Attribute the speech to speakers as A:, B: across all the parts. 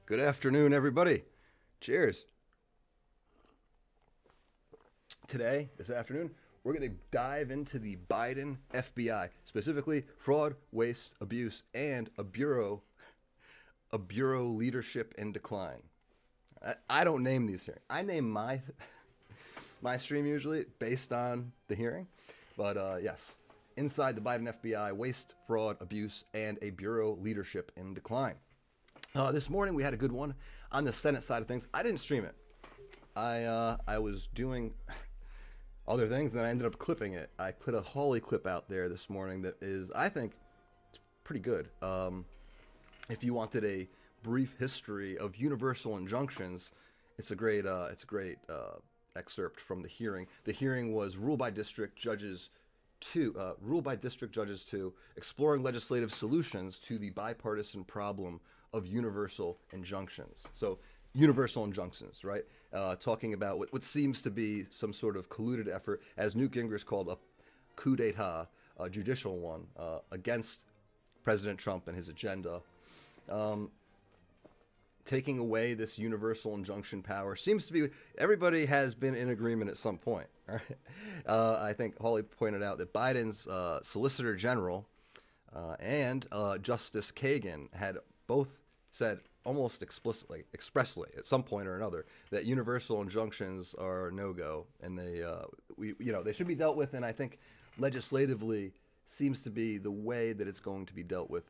A: Good afternoon, everybody. Cheers. Today, this afternoon, we're going to dive into the Biden FBI, specifically fraud, waste, abuse, and a bureau leadership in decline. I don't name these hearings. I name my stream usually based on the hearing, but yes, inside the Biden FBI, waste, fraud, abuse, and a bureau leadership in decline. This morning we had a good one on the Senate side of things. I didn't stream it. I was doing other things, and I ended up clipping it. I put a Hawley clip out there this morning that is, I think, it's pretty good. If you wanted a brief history of universal injunctions, it's a great excerpt from the hearing. The hearing was Rule by District Judges 2, exploring legislative solutions to the bipartisan problem of universal injunctions. So universal injunctions, right? Talking about what seems to be some sort of colluded effort, as Newt Gingrich called a coup d'etat, a judicial one, against President Trump and his agenda. Taking away this universal injunction power seems to be, everybody has been in agreement at some point. Right? I think Hawley pointed out that Biden's Solicitor General and Justice Kagan had both said almost explicitly, expressly, at some point or another, that universal injunctions are no-go, and they should be dealt with. And I think legislatively seems to be the way that it's going to be dealt with.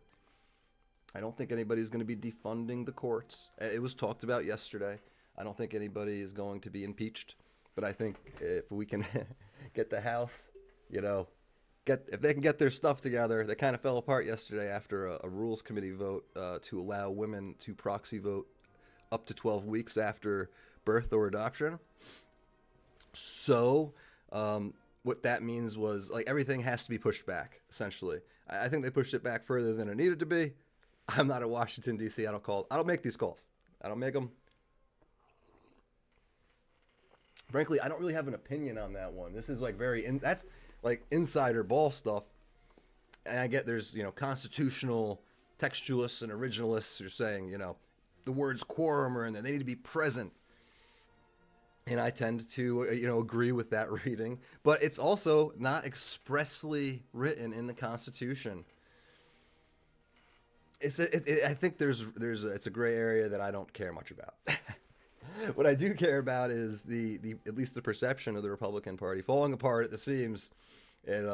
A: I don't think anybody's going to be defunding the courts. It was talked about yesterday. I don't think anybody is going to be impeached. But I think if we can get the House, if they can get their stuff together, they kind of fell apart yesterday after a Rules Committee vote to allow women to proxy vote up to 12 weeks after birth or adoption. So what that means was everything has to be pushed back, essentially. I think they pushed it back further than it needed to be. I'm not at Washington, D.C. I don't make these calls. I don't make them. Frankly, I don't really have an opinion on that one. This is that's insider ball stuff. And I get there's, constitutional textualists and originalists who are saying, the words quorum are in there. They need to be present. And I tend to, agree with that reading. But it's also not expressly written in the Constitution. I think it's a gray area that I don't care much about. What I do care about is the at least the perception of the Republican Party falling apart at the seams, and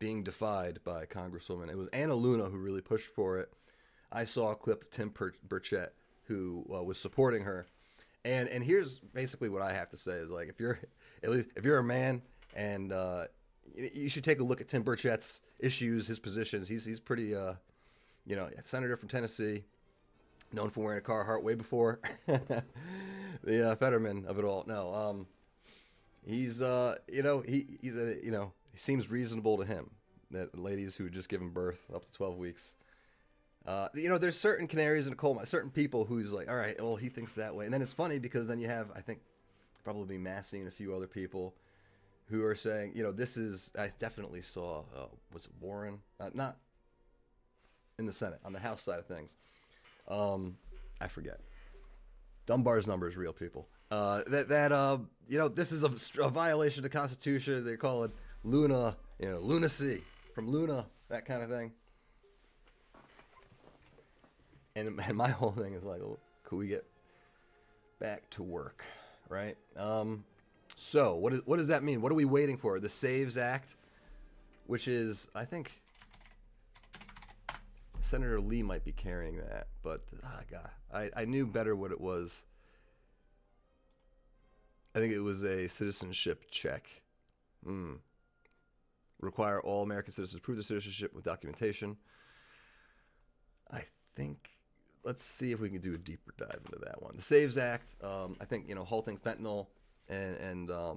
A: being defied by Congresswoman. It was Anna Luna who really pushed for it. I saw a clip of Tim Burchett who was supporting her, and here's basically what I have to say is if you're a man, and you should take a look at Tim Burchett's issues, his positions. He's pretty senator from Tennessee, known for wearing a Carhartt way before the Fetterman of it all. No, he seems reasonable to him that ladies who had just given birth up to 12 weeks. There's certain canaries in a coal mine, certain people who's all right, well, he thinks that way. And then it's funny because then you have, I think, probably Massey and a few other people who are saying, this is, I definitely saw, was it Warren? Not in the Senate, on the House side of things. I forget. Dunbar's number is real, people. This is a violation of the Constitution. They call it Luna, lunacy from Luna, that kind of thing. And my whole thing is could we get back to work, right? So what does that mean? What are we waiting for? The Saves Act, which is, I think, Senator Lee might be carrying that, but I knew better what it was. I think it was a citizenship check. Require all American citizens to prove their citizenship with documentation. I think, let's see if we can do a deeper dive into that one. The Saves Act, I think, halting fentanyl and the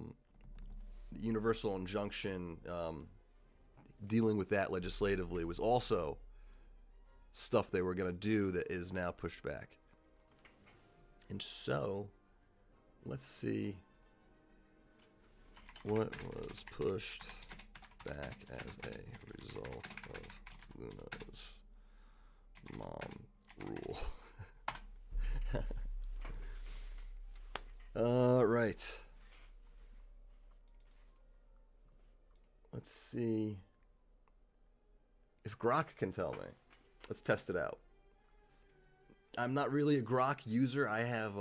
A: universal injunction, dealing with that legislatively was also stuff they were going to do that is now pushed back. And so, let's see what was pushed back as a result of Luna's mom rule. right. Let's see if Grok can tell me. Let's test it out. I'm not really a Grok user. I have,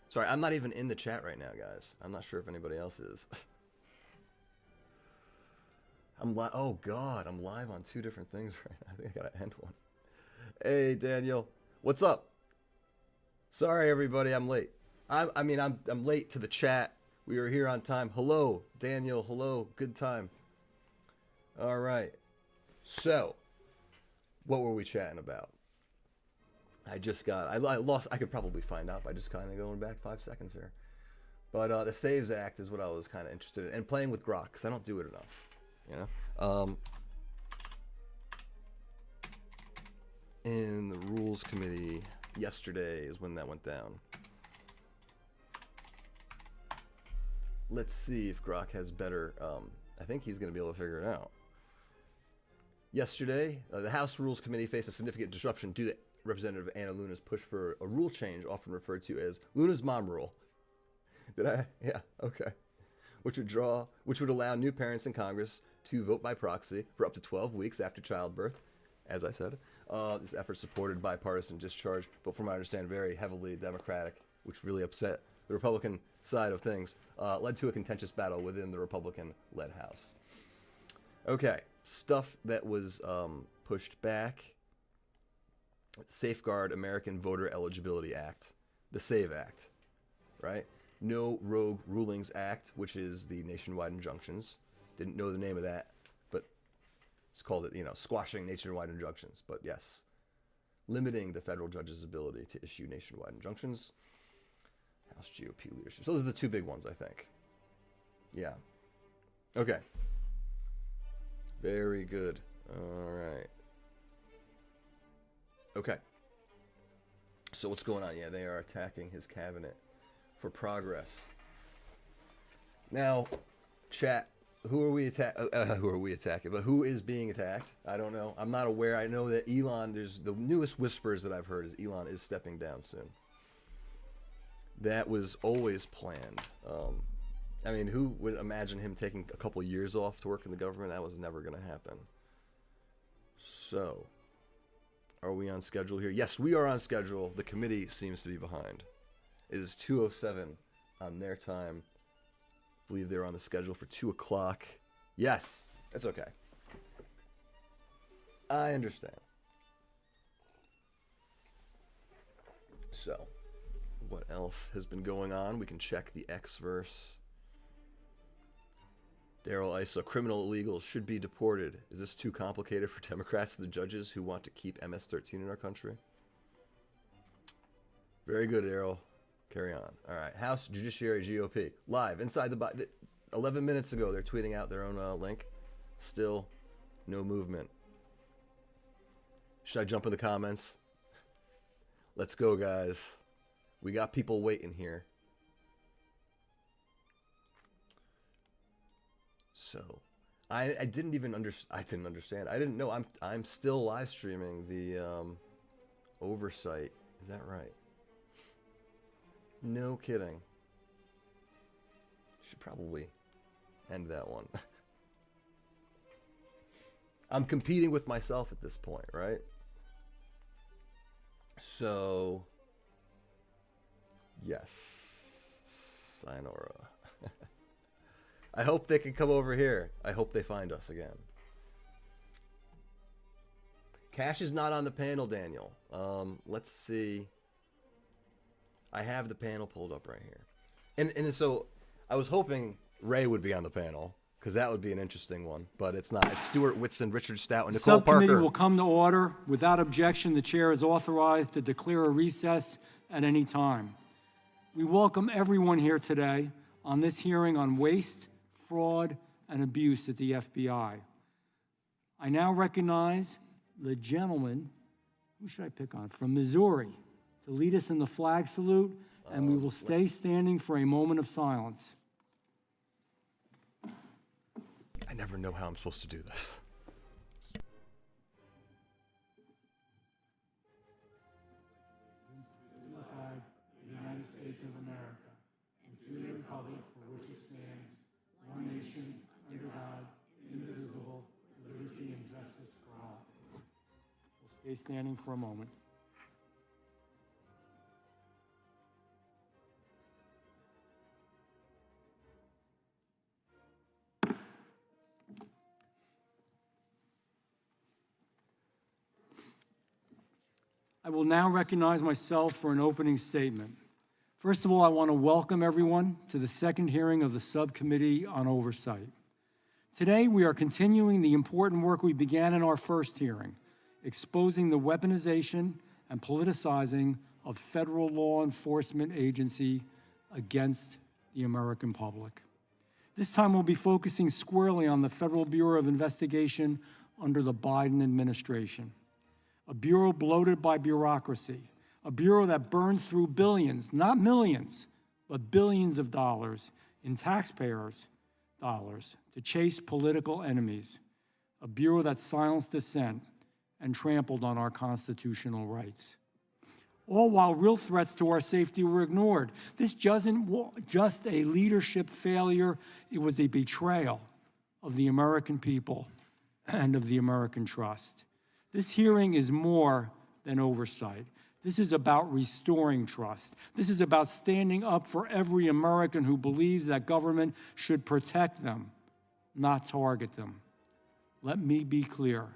A: sorry, I'm not even in the chat right now, guys. I'm not sure if anybody else is. Oh, God, I'm live on 2 different things right now. I think I gotta end one. Hey, Daniel. What's up? Sorry, everybody, I'm late. I'm late to the chat. We are here on time. Hello, Daniel. Hello. Good time. All right. So, what were we chatting about? I lost. I could probably find out by just kind of going back 5 seconds here. But the Saves Act is what I was kind of interested in. And playing with Grok, because I don't do it enough. You know? In the Rules Committee yesterday is when that went down. Let's see if Grok has better. I think he's going to be able to figure it out. Yesterday, the House Rules Committee faced a significant disruption due to Representative Anna Luna's push for a rule change, often referred to as Luna's mom rule. Did I? Yeah. Okay. Which would allow new parents in Congress to vote by proxy for up to 12 weeks after childbirth. As I said, this effort supported bipartisan discharge, but from what I understand, very heavily Democratic, which really upset the Republican side of things, led to a contentious battle within the Republican-led House. Okay, stuff that was pushed back. Safeguard American Voter Eligibility Act, the SAVE Act, right? No Rogue Rulings Act, which is the nationwide injunctions. Didn't know the name of that, but it's called it, squashing nationwide injunctions. But yes, limiting the federal judge's ability to issue nationwide injunctions. House GOP leadership. So those are the 2 big ones, I think. Yeah. Okay. Very good. All right. Okay. So what's going on? Yeah, they are attacking his cabinet for progress. Now, chat, who are we attacking? But who is being attacked? I don't know. I'm not aware. I know that Elon, there's the newest whispers that I've heard is Elon is stepping down soon. That was always planned. I mean, who would imagine him taking a couple years off to work in the government? That was never going to happen. So, are we on schedule here? Yes, we are on schedule. The committee seems to be behind. It is 2:07 on their time. I believe they're on the schedule for 2 o'clock. Yes, it's okay. I understand. So, what else has been going on? We can check the X-verse. Daryl Issa, criminal illegals should be deported. Is this too complicated for Democrats and the judges who want to keep MS-13 in our country? Very good, Daryl. Carry on. All right. House Judiciary GOP. Live inside the 11 minutes ago, they're tweeting out their own link. Still no movement. Should I jump in the comments? Let's go, guys. We got people waiting here. So, I didn't even I didn't understand. I didn't know. I'm still live streaming the Oversight. Is that right? No kidding. Should probably end that one. I'm competing with myself at this point, right? So, yes, Sayonara. I hope they can come over here. I hope they find us again. Kash is not on the panel, Daniel. Let's see. I have the panel pulled up right here. And so I was hoping Ray would be on the panel, because that would be an interesting one, but it's not. It's Stewart, Whitson, Richard Stout, and Nicole Parker.
B: Subcommittee will come to order. Without objection, the chair is authorized to declare a recess at any time. We welcome everyone here today on this hearing on waste, fraud, and abuse at the FBI. I now recognize the gentleman, who should I pick on, from Missouri, to lead us in the flag salute, and we will stay standing for a moment of silence.
A: I never know how I'm supposed to do this.
B: The flag of the United States of America republic for which it stands, one nation, under God, indivisible, with liberty and justice for all. We'll stay standing for a moment. I will now recognize myself for an opening statement. First of all, I want to welcome everyone to the second hearing of the Subcommittee on Oversight. Today, we are continuing the important work we began in our first hearing, exposing the weaponization and politicizing of federal law enforcement agency against the American public. This time, we'll be focusing squarely on the Federal Bureau of Investigation under the Biden administration. A bureau bloated by bureaucracy, a bureau that burned through billions, not millions, but billions of dollars in taxpayers' dollars to chase political enemies, a bureau that silenced dissent and trampled on our constitutional rights. All while real threats to our safety were ignored. This wasn't just a leadership failure, it was a betrayal of the American people and of the American trust. This hearing is more than oversight. This is about restoring trust. This is about standing up for every American who believes that government should protect them, not target them. Let me be clear.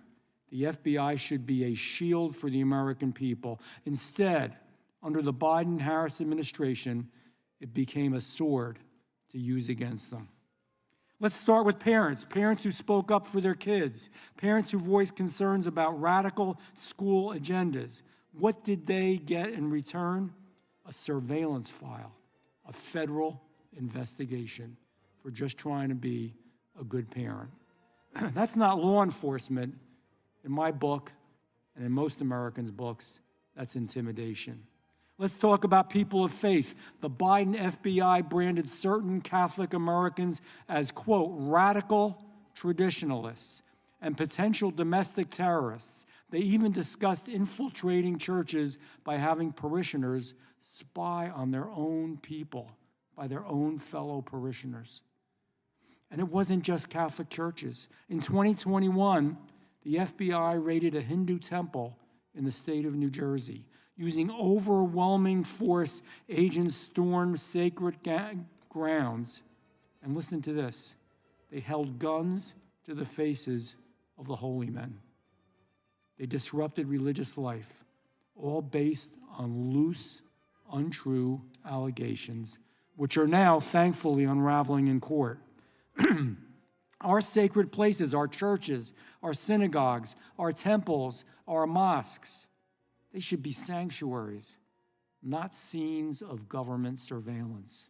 B: The FBI should be a shield for the American people. Instead, under the Biden-Harris administration, it became a sword to use against them. Let's start with parents who spoke up for their kids, parents who voiced concerns about radical school agendas. What did they get in return? A surveillance file, a federal investigation for just trying to be a good parent. That's not law enforcement. In my book, and in most Americans' books, that's intimidation. Let's talk about people of faith. The Biden FBI branded certain Catholic Americans as, quote, radical traditionalists and potential domestic terrorists. They even discussed infiltrating churches by having parishioners spy on their own people, by their own fellow parishioners. And it wasn't just Catholic churches. In 2021, the FBI raided a Hindu temple in the state of New Jersey. Using overwhelming force, agents stormed sacred grounds. And listen to this. They held guns to the faces of the holy men. They disrupted religious life, all based on loose, untrue allegations, which are now, thankfully, unraveling in court. Our sacred places, our churches, our synagogues, our temples, our mosques, they should be sanctuaries, not scenes of government surveillance.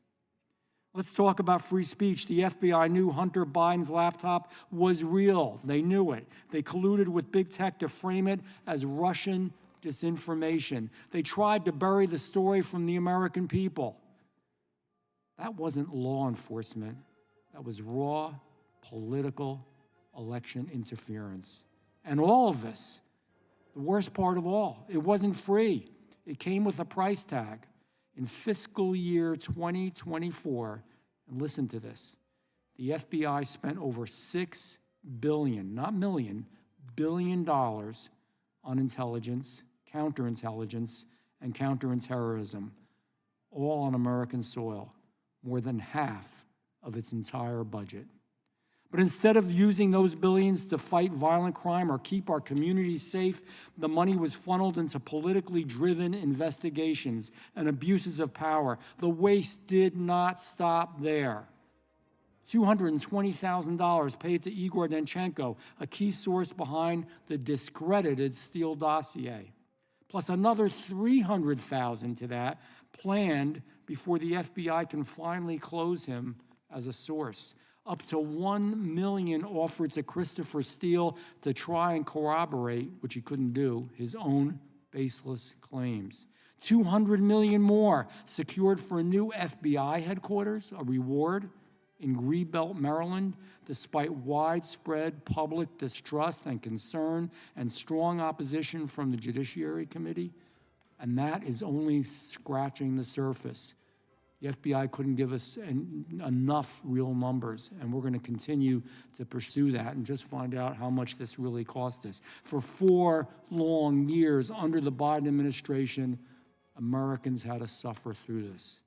B: Let's talk about free speech. The FBI knew Hunter Biden's laptop was real. They knew it. They colluded with big tech to frame it as Russian disinformation. They tried to bury the story from the American people. That wasn't law enforcement. That was raw political election interference. And all of this, the worst part of all, it wasn't free. It came with a price tag. In fiscal year 2024, and listen to this, the FBI spent over $6 billion, not million, $billion on intelligence, counterintelligence, and counterterrorism, all on American soil, more than half of its entire budget. But instead of using those billions to fight violent crime or keep our communities safe, the money was funneled into politically driven investigations and abuses of power. The waste did not stop there. $220,000 paid to Igor Danchenko, a key source behind the discredited Steele dossier, plus another $300,000 to that planned before the FBI can finally close him as a source. Up to $1 million offered to Christopher Steele to try and corroborate, which he couldn't do, his own baseless claims. $200 million more secured for a new FBI headquarters, a reward in Greenbelt, Maryland, despite widespread public distrust and concern and strong opposition from the Judiciary Committee. And that is only scratching the surface. The FBI couldn't give us enough real numbers, and we're going to continue to pursue that and just find out how much this really cost us. For 4 long years under the Biden administration, Americans had to suffer through this.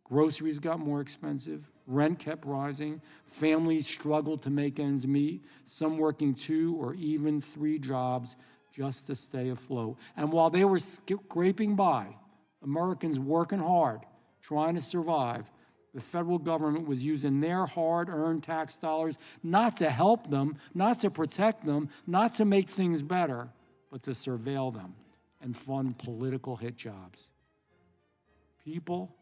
B: Groceries got more expensive, rent kept rising, families struggled to make ends meet, some working 2 or even 3 jobs just to stay afloat. And while they were scraping by, Americans working hard, trying to survive, the federal government was using their hard-earned tax dollars not to help them, not to protect them, not to make things better, but to surveil them and fund political hit jobs. People,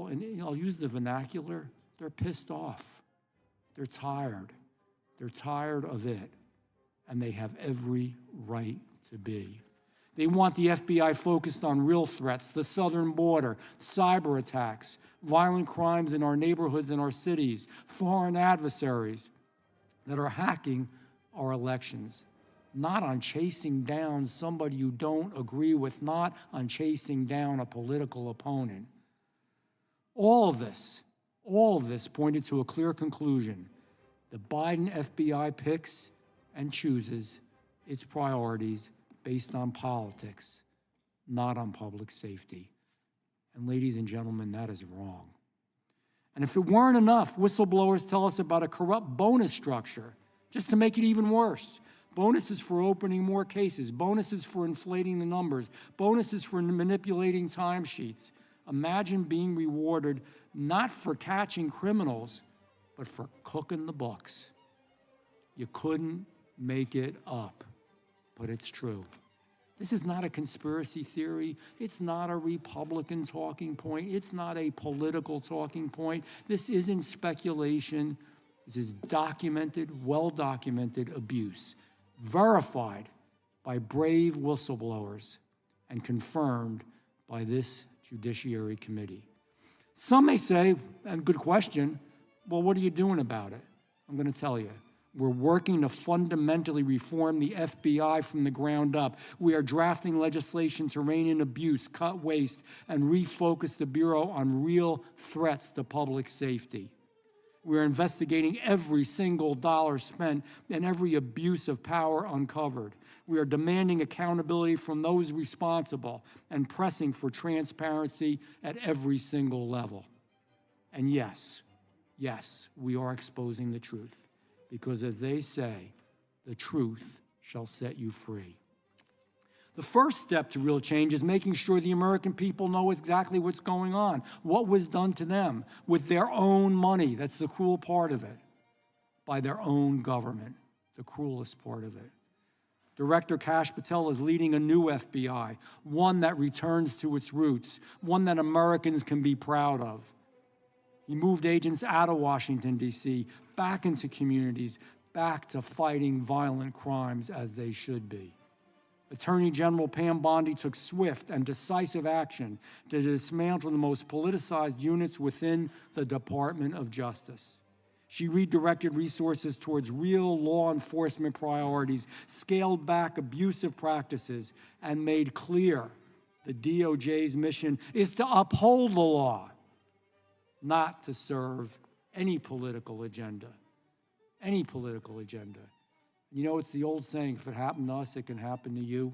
B: and I'll use the vernacular, they're pissed off. They're tired. They're tired of it, and they have every right to be. They want the FBI focused on real threats, the southern border, cyber attacks, violent crimes in our neighborhoods and our cities, foreign adversaries that are hacking our elections. Not on chasing down somebody you don't agree with, not on chasing down a political opponent. All of this pointed to a clear conclusion. The Biden FBI picks and chooses its priorities based on politics, not on public safety. And ladies and gentlemen, that is wrong. And if it weren't enough, whistleblowers tell us about a corrupt bonus structure, just to make it even worse. Bonuses for opening more cases, bonuses for inflating the numbers, bonuses for manipulating timesheets. Imagine being rewarded not for catching criminals, but for cooking the books. You couldn't make it up. But it's true. This is not a conspiracy theory. It's not a Republican talking point. It's not a political talking point. This isn't speculation. This is documented, well-documented abuse, verified by brave whistleblowers and confirmed by this Judiciary Committee. Some may say, and good question, well, what are you doing about it? I'm going to tell you. We're working to fundamentally reform the FBI from the ground up. We are drafting legislation to rein in abuse, cut waste, and refocus the Bureau on real threats to public safety. We're investigating every single dollar spent and every abuse of power uncovered. We are demanding accountability from those responsible and pressing for transparency at every single level. And yes, we are exposing the truth. Because as they say, the truth shall set you free. The first step to real change is making sure the American people know exactly what's going on, what was done to them with their own money. That's the cruel part of it. By their own government, the cruelest part of it. Director Kash Patel is leading a new FBI, one that returns to its roots, one that Americans can be proud of. He moved agents out of Washington, D.C., back into communities, back to fighting violent crimes as they should be. Attorney General Pam Bondi took swift and decisive action to dismantle the most politicized units within the Department of Justice. She redirected resources towards real law enforcement priorities, scaled back abusive practices, and made clear the DOJ's mission is to uphold the law, not to serve any political agenda. Any political agenda. You know, it's the old saying, if it happened to us, it can happen to you.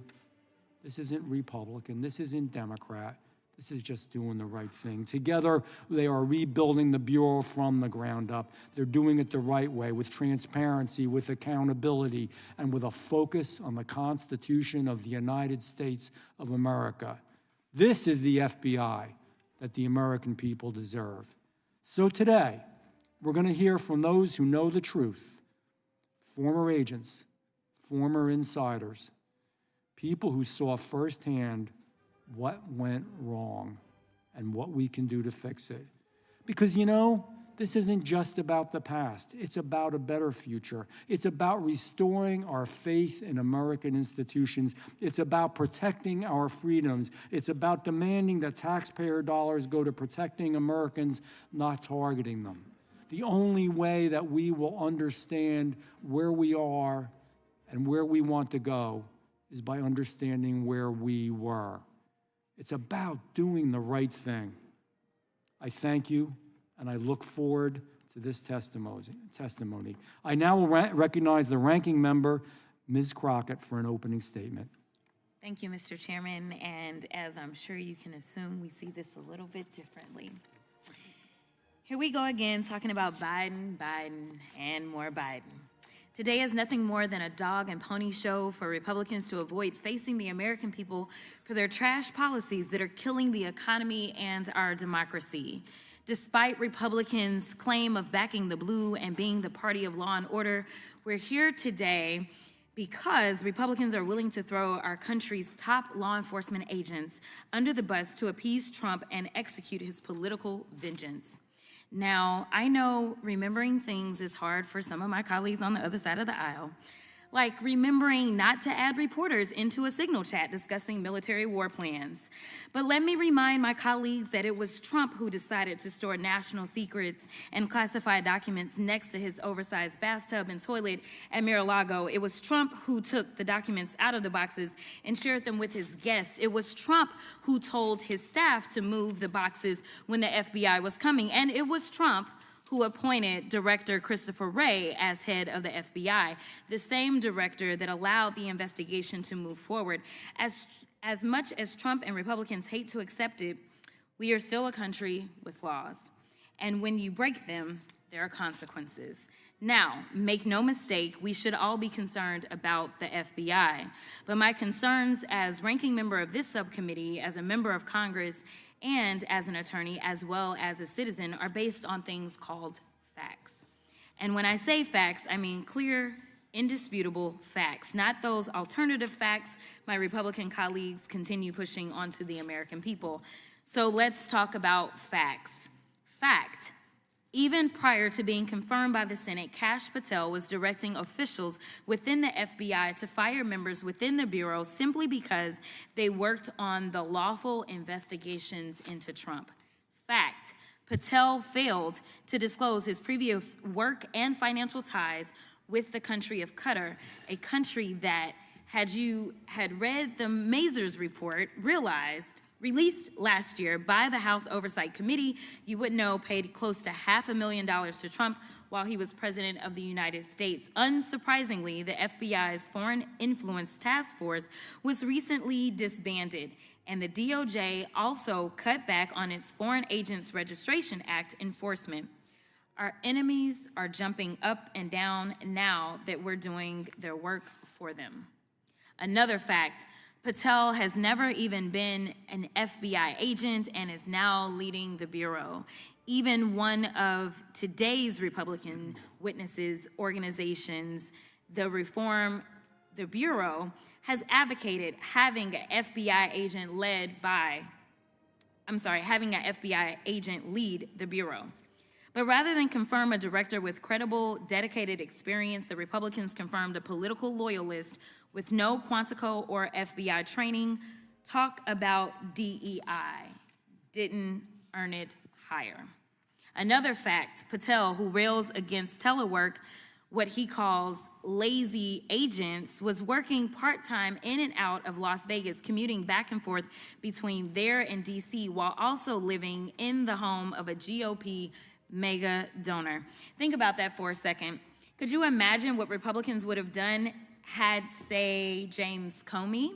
B: This isn't Republican. This isn't Democrat. This is just doing the right thing. Together, they are rebuilding the Bureau from the ground up. They're doing it the right way, with transparency, with accountability, and with a focus on the Constitution of the United States of America. This is the FBI that the American people deserve. So today, we're going to hear from those who know the truth, former agents, former insiders, people who saw firsthand what went wrong and what we can do to fix it. Because, you know, this isn't just about the past. It's about a better future. It's about restoring our faith in American institutions. It's about protecting our freedoms. It's about demanding that taxpayer dollars go to protecting Americans, not targeting them. The only way that we will understand where we are and where we want to go is by understanding where we were. It's about doing the right thing, I thank you, and I look forward to this testimony. I now will recognize the ranking member, Ms. Crockett, for an opening statement.
C: Thank you, Mr. Chairman, and as I'm sure you can assume, we see this a little bit differently. Here we go again, talking about Biden, and more Biden. Today is nothing more than a dog and pony show for Republicans to avoid facing the American people for their trash policies that are killing the economy and our democracy. Despite Republicans' claim of backing the blue and being the party of law and order, we're here today because Republicans are willing to throw our country's top law enforcement agents under the bus to appease Trump and execute his political vengeance. Now, I know remembering things is hard for some of my colleagues on the other side of the aisle, like remembering not to add reporters into a signal chat discussing military war plans. But let me remind my colleagues that it was Trump who decided to store national secrets and classified documents next to his oversized bathtub and toilet at Mar-a-Lago. It was Trump who took the documents out of the boxes and shared them with his guests. It was Trump who told his staff to move the boxes when the FBI was coming. And it was Trump who appointed Director Christopher Wray as head of the FBI, the same director that allowed the investigation to move forward. As much as Trump and Republicans hate to accept it, we are still a country with laws. And when you break them, there are consequences. Now, make no mistake, we should all be concerned about the FBI. But my concerns as ranking member of this subcommittee, as a member of Congress, and as an attorney, as well as a citizen, are based on things called facts. And when I say facts, I mean clear, indisputable facts, not those alternative facts my Republican colleagues continue pushing onto the American people. So let's talk about facts. Fact. Even prior to being confirmed by the Senate, Kash Patel was directing officials within the FBI to fire members within the Bureau simply because they worked on the lawful investigations into Trump. Fact, Patel failed to disclose his previous work and financial ties with the country of Qatar, a country that, had you read the Mazars report, released last year by the House Oversight Committee, you would know paid close to $500,000 to Trump while he was president of the United States. Unsurprisingly, the FBI's Foreign Influence Task Force was recently disbanded, and the DOJ also cut back on its Foreign Agents Registration Act enforcement. Our enemies are jumping up and down now that we're doing their work for them. Another fact, Patel has never even been an FBI agent and is now leading the Bureau. Even one of today's Republican witnesses organizations, the Bureau, has advocated having an FBI agent lead the Bureau. But rather than confirm a director with credible, dedicated experience, the Republicans confirmed a political loyalist with no Quantico or FBI training. Talk about DEI. Didn't earn it higher. Another fact, Patel, who rails against telework, what he calls lazy agents, was working part-time in and out of Las Vegas, commuting back and forth between there and DC, while also living in the home of a GOP mega donor. Think about that for a second. Could you imagine what Republicans would have done had, say, James Comey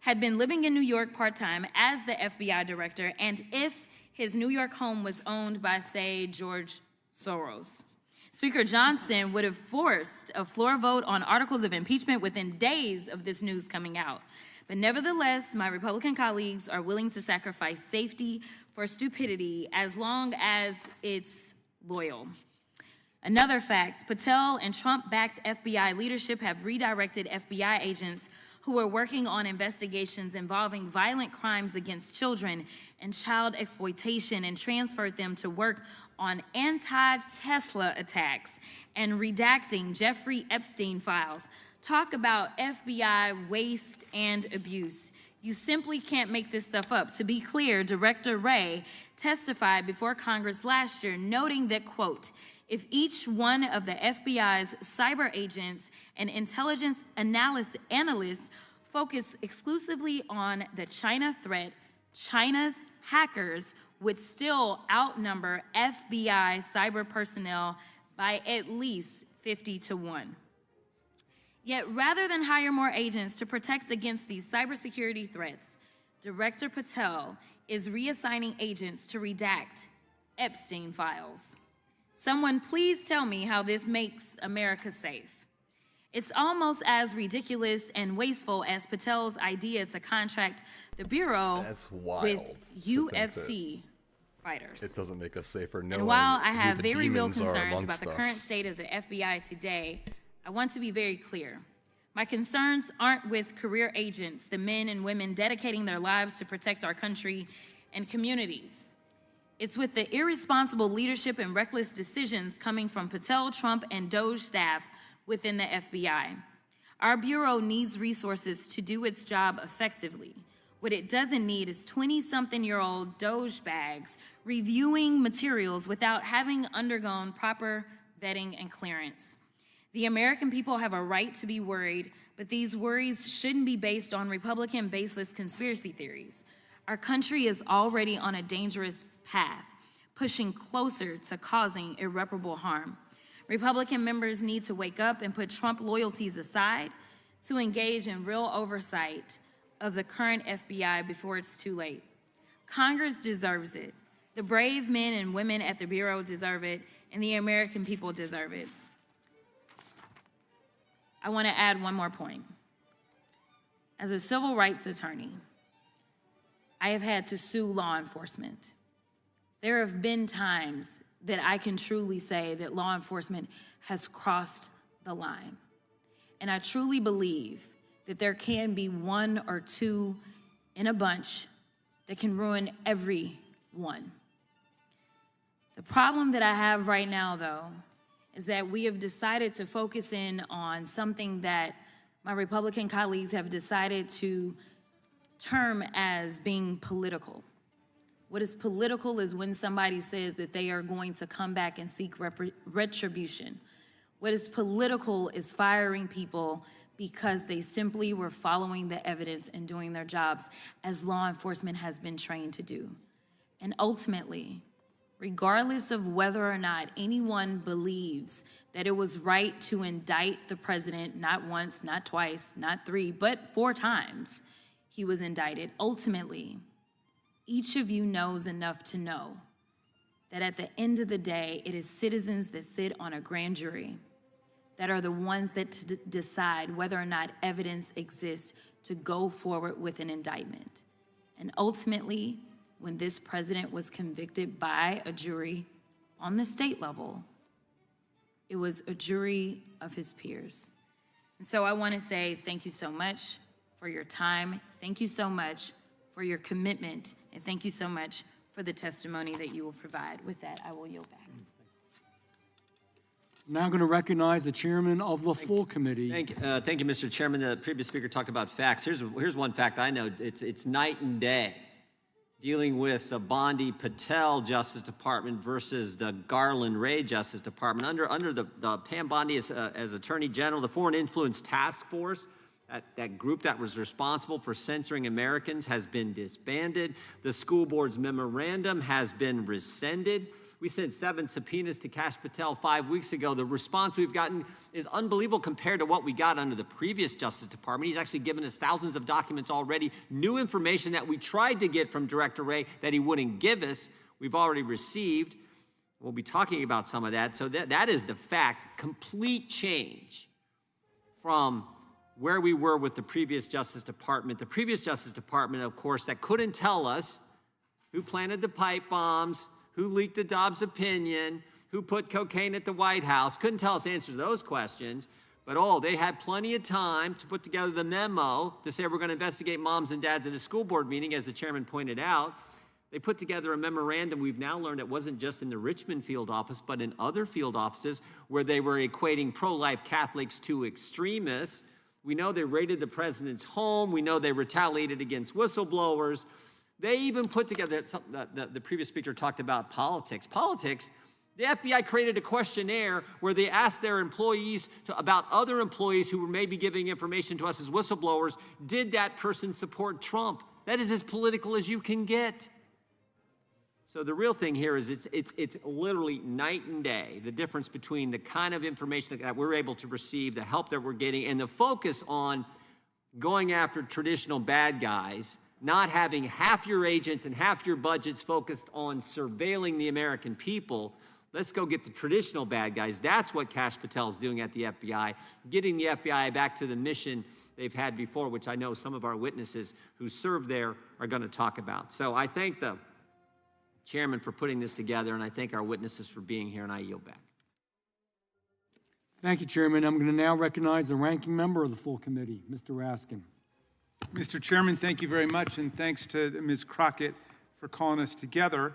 C: had been living in New York part-time as the FBI director, and if his New York home was owned by, say, George Soros? Speaker Johnson would have forced a floor vote on articles of impeachment within days of this news coming out. But nevertheless, my Republican colleagues are willing to sacrifice safety for stupidity as long as it's loyal. Another fact, Patel and Trump-backed FBI leadership have redirected FBI agents who are working on investigations involving violent crimes against children and child exploitation and transferred them to work on anti-Tesla attacks and redacting Jeffrey Epstein files. Talk about FBI waste and abuse. You simply can't make this stuff up. To be clear, Director Wray testified before Congress last year, noting that, quote, if each one of the FBI's cyber agents and intelligence analysts focus exclusively on the China threat, China's hackers would still outnumber FBI cyber personnel by at least 50 to 1. Yet rather than hire more agents to protect against these cybersecurity threats, Director Patel is reassigning agents to redact Epstein files. Someone please tell me how this makes America safe. It's almost as ridiculous and wasteful as Patel's idea to contract the Bureau with UFC fighters.
A: It doesn't make us safer.
C: And while I have very real concerns about the current state of the FBI today, I want to be very clear. My concerns aren't with career agents, the men and women dedicating their lives to protect our country and communities. It's with the irresponsible leadership and reckless decisions coming from Patel, Trump, and Doge staff within the FBI. Our Bureau needs resources to do its job effectively. What it doesn't need is 20-something-year-old Doge bags reviewing materials without having undergone proper vetting and clearance. The American people have a right to be worried, but these worries shouldn't be based on Republican baseless conspiracy theories. Our country is already on a dangerous path, pushing closer to causing irreparable harm. Republican members need to wake up and put Trump loyalties aside to engage in real oversight of the current FBI before it's too late. Congress deserves it. The brave men and women at the Bureau deserve it, and the American people deserve it. I want to add one more point. As a civil rights attorney, I have had to sue law enforcement. There have been times that I can truly say that law enforcement has crossed the line. And I truly believe that there can be one or two in a bunch that can ruin everyone. The problem that I have right now, though, is that we have decided to focus in on something that my Republican colleagues have decided to term as being political. What is political is when somebody says that they are going to come back and seek retribution. What is political is firing people because they simply were following the evidence and doing their jobs as law enforcement has been trained to do. And ultimately, regardless of whether or not anyone believes that it was right to indict the president, not once, not twice, not three, but 4 times he was indicted, ultimately, each of you knows enough to know that at the end of the day, it is citizens that sit on a grand jury that are the ones that decide whether or not evidence exists to go forward with an indictment. And ultimately, when this president was convicted by a jury on the state level, it was a jury of his peers. And so I want to say thank you so much for your time. Thank you so much for your commitment. And thank you so much for the testimony that you will provide. With that, I will yield back.
B: I'm now going to recognize the chairman of the full committee.
D: Thank you, Mr. Chairman. The previous speaker talked about facts. Here's one fact I know. It's night and day dealing with the Bondi Patel Justice Department versus the Garland Wray Justice Department. Under the Pam Bondi as Attorney General, the Foreign Influence Task Force, that group that was responsible for censoring Americans, has been disbanded. The school board's memorandum has been rescinded. We sent 7 subpoenas to Kash Patel 5 weeks ago. The response we've gotten is unbelievable compared to what we got under the previous Justice Department. He's actually given us thousands of documents already, new information that we tried to get from Director Wray that he wouldn't give us, we've already received. We'll be talking about some of that. So that is the fact, complete change from where we were with the previous Justice Department. The previous Justice Department, of course, that couldn't tell us who planted the pipe bombs, who leaked the Dobbs opinion, who put cocaine at the White House, couldn't tell us answers to those questions, but they had plenty of time to put together the memo to say we're going to investigate moms and dads at a school board meeting, as the chairman pointed out. They put together a memorandum. We've now learned it wasn't just in the Richmond field office, but in other field offices where they were equating pro-life Catholics to extremists. We know they raided the president's home. We know they retaliated against whistleblowers. They even put together, the previous speaker talked about politics. Politics, the FBI created a questionnaire where they asked their employees about other employees who were maybe giving information to us as whistleblowers. Did that person support Trump? That is as political as you can get. So the real thing here is it's literally night and day, the difference between the kind of information that we're able to receive, the help that we're getting, and the focus on going after traditional bad guys, not having half your agents and half your budgets focused on surveilling the American people. Let's go get the traditional bad guys. That's what Kash Patel is doing at the FBI, getting the FBI back to the mission they've had before, which I know some of our witnesses who served there are going to talk about. So I thank the chairman for putting this together, and I thank our witnesses for being here, and I yield back.
B: Thank you, Chairman. I'm going to now recognize the ranking member of the full committee, Mr. Raskin.
E: Mr. Chairman, thank you very much, and thanks to Ms. Crockett for calling us together.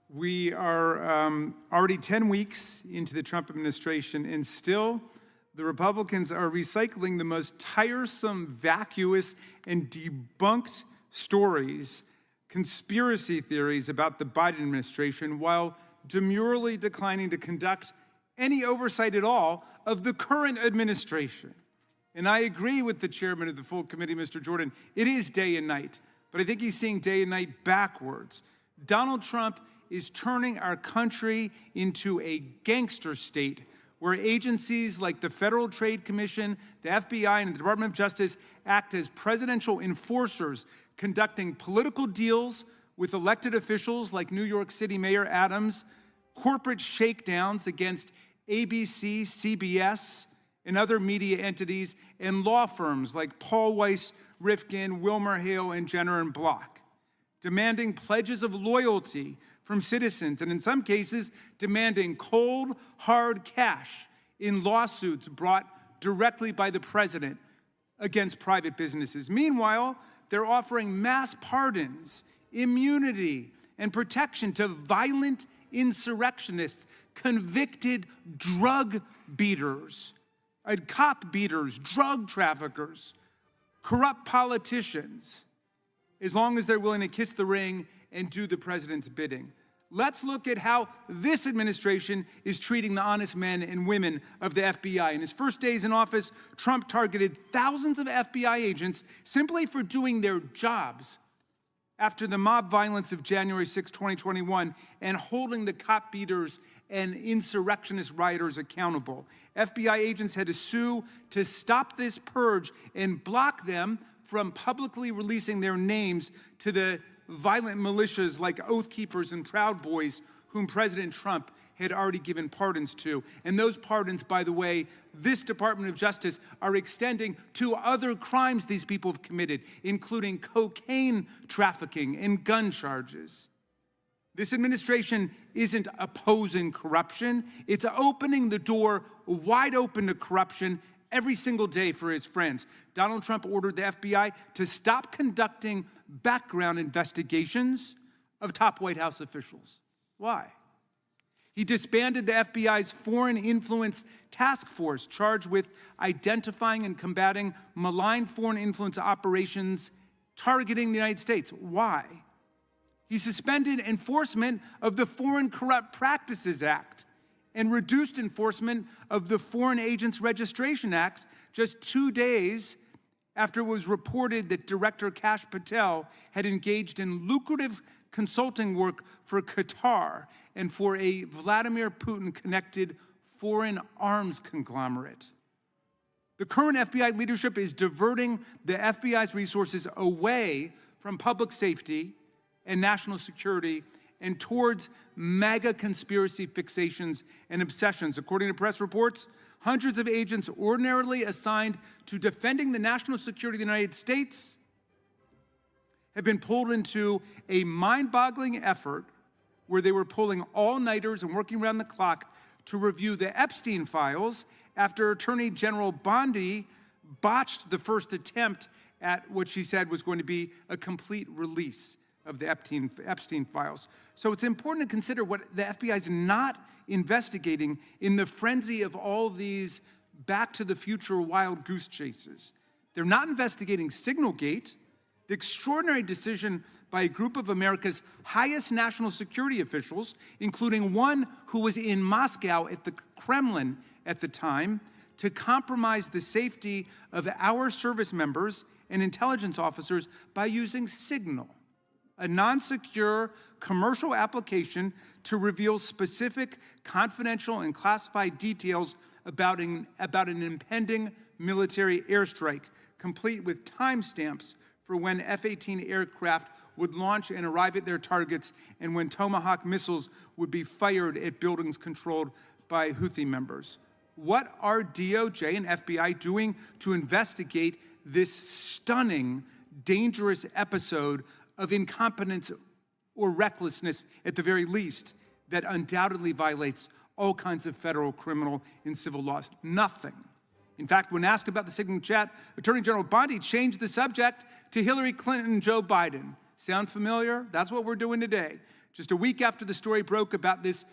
E: We are already 10 weeks into the Trump administration, and still the Republicans are recycling the most tiresome, vacuous, and debunked stories, conspiracy theories about the Biden administration, while demurely declining to conduct any oversight at all of the current administration. And I agree with the chairman of the full committee, Mr. Jordan. It is day and night, but I think he's seeing day and night backwards. Donald Trump is turning our country into a gangster state where agencies like the Federal Trade Commission, the FBI, and the Department of Justice act as presidential enforcers, conducting political deals with elected officials like New York City Mayor Adams, corporate shakedowns against ABC, CBS, and other media entities, and law firms like Paul Weiss, Rifkin, WilmerHale, and Jenner and Block, demanding pledges of loyalty from citizens, and in some cases, demanding cold, hard cash in lawsuits brought directly by the president against private businesses. Meanwhile, they're offering mass pardons, immunity, and protection to violent insurrectionists, convicted drug beaters, cop beaters, drug traffickers, corrupt politicians, as long as they're willing to kiss the ring and do the president's bidding. Let's look at how this administration is treating the honest men and women of the FBI. In his first days in office, Trump targeted thousands of FBI agents simply for doing their jobs after the mob violence of January 6, 2021, and holding the cop beaters and insurrectionist rioters accountable. FBI agents had to sue to stop this purge and block them from publicly releasing their names to the violent militias like Oath Keepers and Proud Boys, whom President Trump had already given pardons to. And those pardons, by the way, this Department of Justice are extending to other crimes these people have committed, including cocaine trafficking and gun charges. This administration isn't opposing corruption. It's opening the door wide open to corruption every single day for his friends. Donald Trump ordered the FBI to stop conducting background investigations of top White House officials. Why? He disbanded the FBI's Foreign Influence Task Force, charged with identifying and combating malign foreign influence operations targeting the United States. Why? He suspended enforcement of the Foreign Corrupt Practices Act and reduced enforcement of the Foreign Agents Registration Act just 2 days after it was reported that Director Kash Patel had engaged in lucrative consulting work for Qatar and for a Vladimir Putin-connected foreign arms conglomerate. The current FBI leadership is diverting the FBI's resources away from public safety and national security and towards mega conspiracy fixations and obsessions. According to press reports, hundreds of agents ordinarily assigned to defending the national security of the United States have been pulled into a mind-boggling effort where they were pulling all-nighters and working around the clock to review the Epstein files after Attorney General Bondi botched the first attempt at what she said was going to be a complete release of the Epstein files. So it's important to consider what the FBI is not investigating in the frenzy of all these Back to the Future wild goose chases. They're not investigating Signalgate, the extraordinary decision by a group of America's highest national security officials, including one who was in Moscow at the Kremlin at the time, to compromise the safety of our service members and intelligence officers by using Signal, a non-secure commercial application to reveal specific confidential and classified details about an impending military airstrike, complete with timestamps for when F-18 aircraft would launch and arrive at their targets and when Tomahawk missiles would be fired at buildings controlled by Houthi members. What are DOJ and FBI doing to investigate this stunning, dangerous episode of incompetence or recklessness, at the very least, that undoubtedly violates all kinds of federal, criminal, and civil laws? Nothing. In fact, when asked about the Signature Chat, Attorney General Bondi changed the subject to Hillary Clinton and Joe Biden. Sound familiar? That's what we're doing today. Just a week after the story broke about this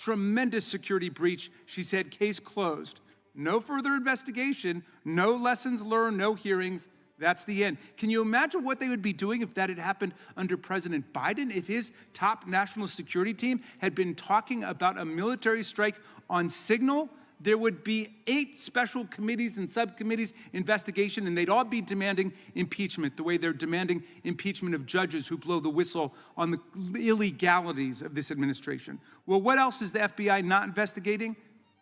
E: tremendous security breach, she said, case closed. No further investigation, no lessons learned, no hearings. That's the end. Can you imagine what they would be doing if that had happened under President Biden? If his top national security team had been talking about a military strike on signal, there would be 8 special committees and subcommittees investigation, and they'd all be demanding impeachment, the way they're demanding impeachment of judges who blow the whistle on the illegalities of this administration. Well, what else is the FBI not investigating?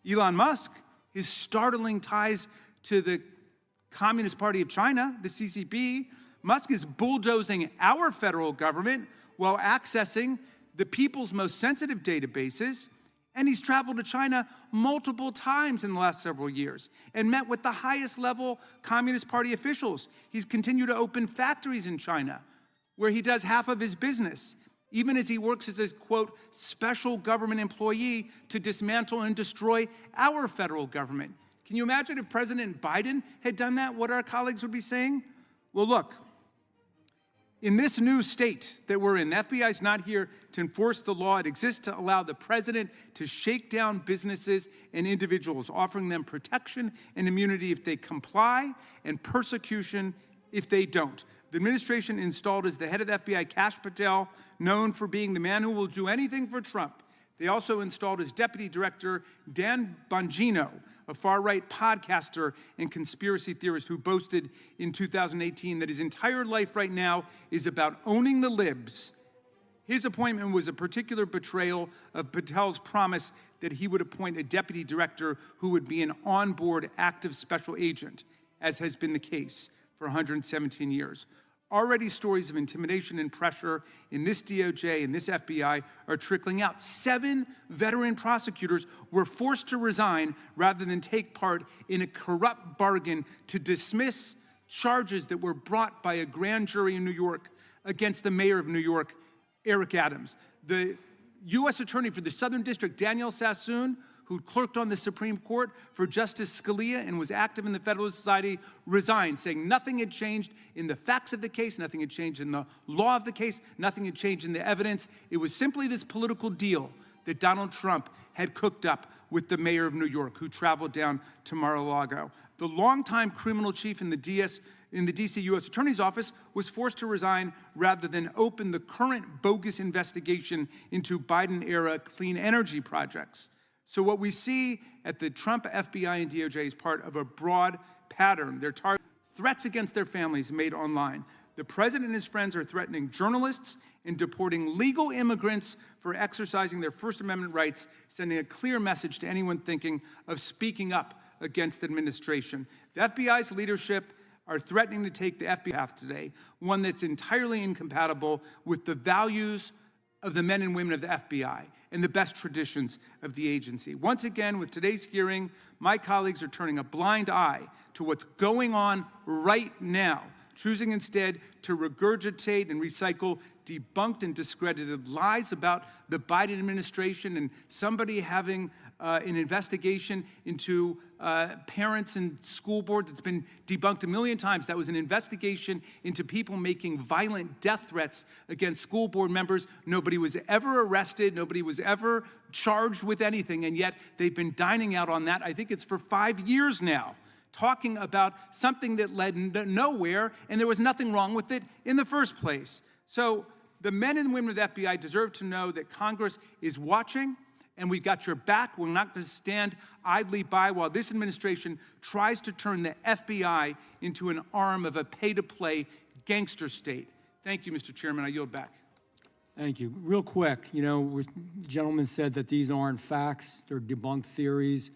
E: Elon Musk, his startling ties to the Communist Party of China, the CCP. Musk is bulldozing our federal government while accessing the people's most sensitive databases. And he's traveled to China multiple times in the last several years and met with the highest level Communist Party officials. He's continued to open factories in China where he does half of his business, even as he works as a, quote, special government employee to dismantle and destroy our federal government. Can you imagine if President Biden had done that, what our colleagues would be saying? Well, look, in this new state that we're in, the FBI is not here to enforce the law. It exists to allow the president to shake down businesses and individuals, offering them protection and immunity if they comply and persecution if they don't. The administration installed as the head of the FBI Kash Patel, known for being the man who will do anything for Trump. They also installed as deputy director Dan Bongino, a far-right podcaster and conspiracy theorist who boasted in 2018 that his entire life right now is about owning the libs. His appointment was a particular betrayal of Patel's promise that he would appoint a deputy director who would be an on-board active special agent, as has been the case for 117 years. Already stories of intimidation and pressure in this DOJ and this FBI are trickling out. 7 veteran prosecutors were forced to resign rather than take part in a corrupt bargain to dismiss charges that were brought by a grand jury in New York against the mayor of New York, Eric Adams. The U.S. Attorney for the Southern District, Daniel Sassoon, who clerked on the Supreme Court for Justice Scalia and was active in the Federalist Society, resigned, saying nothing had changed in the facts of the case, nothing had changed in the law of the case, nothing had changed in the evidence. It was simply this political deal that Donald Trump had cooked up with the mayor of New York, who traveled down to Mar-a-Lago. The longtime criminal chief in the D.C. U.S. Attorney's Office was forced to resign rather than open the current bogus investigation into Biden-era clean energy projects. So what we see at the Trump FBI and DOJ is part of a broad pattern. They're targeting threats against their families made online. The president and his friends are threatening journalists and deporting legal immigrants for exercising their First Amendment rights, sending a clear message to anyone thinking of speaking up against the administration. The FBI's leadership are threatening to take the FBI path today, one that's entirely incompatible with the values of the men and women of the FBI and the best traditions of the agency. Once again, with today's hearing, my colleagues are turning a blind eye to what's going on right now, choosing instead to regurgitate and recycle debunked and discredited lies about the Biden administration and somebody having an investigation into parents and school board that's been debunked a million times. That was an investigation into people making violent death threats against school board members. Nobody was ever arrested. Nobody was ever charged with anything. And yet they've been dining out on that. I think it's for 5 years now, talking about something that led nowhere, and there was nothing wrong with it in the first place. So the men and women of the FBI deserve to know that Congress is watching, and we've got your back. We're not going to stand idly by while this administration tries to turn the FBI into an arm of a pay-to-play gangster state. Thank you, Mr. Chairman. I yield back.
B: Thank you. Real quick, the gentleman said that these aren't facts, they're debunked theories.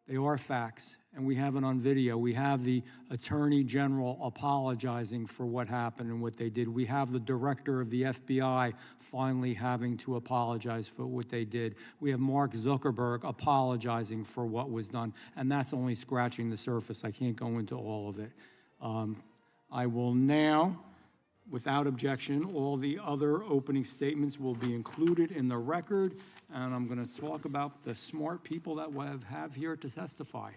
B: They are facts, and we have it on video. We have the Attorney General apologizing for what happened and what they did. We have the Director of the FBI finally having to apologize for what they did. We have Mark Zuckerberg apologizing for what was done, and that's only scratching the surface. I can't go into all of it. I will now, without objection, all the other opening statements will be included in the record, and I'm going to talk about the smart people that we have here to testify.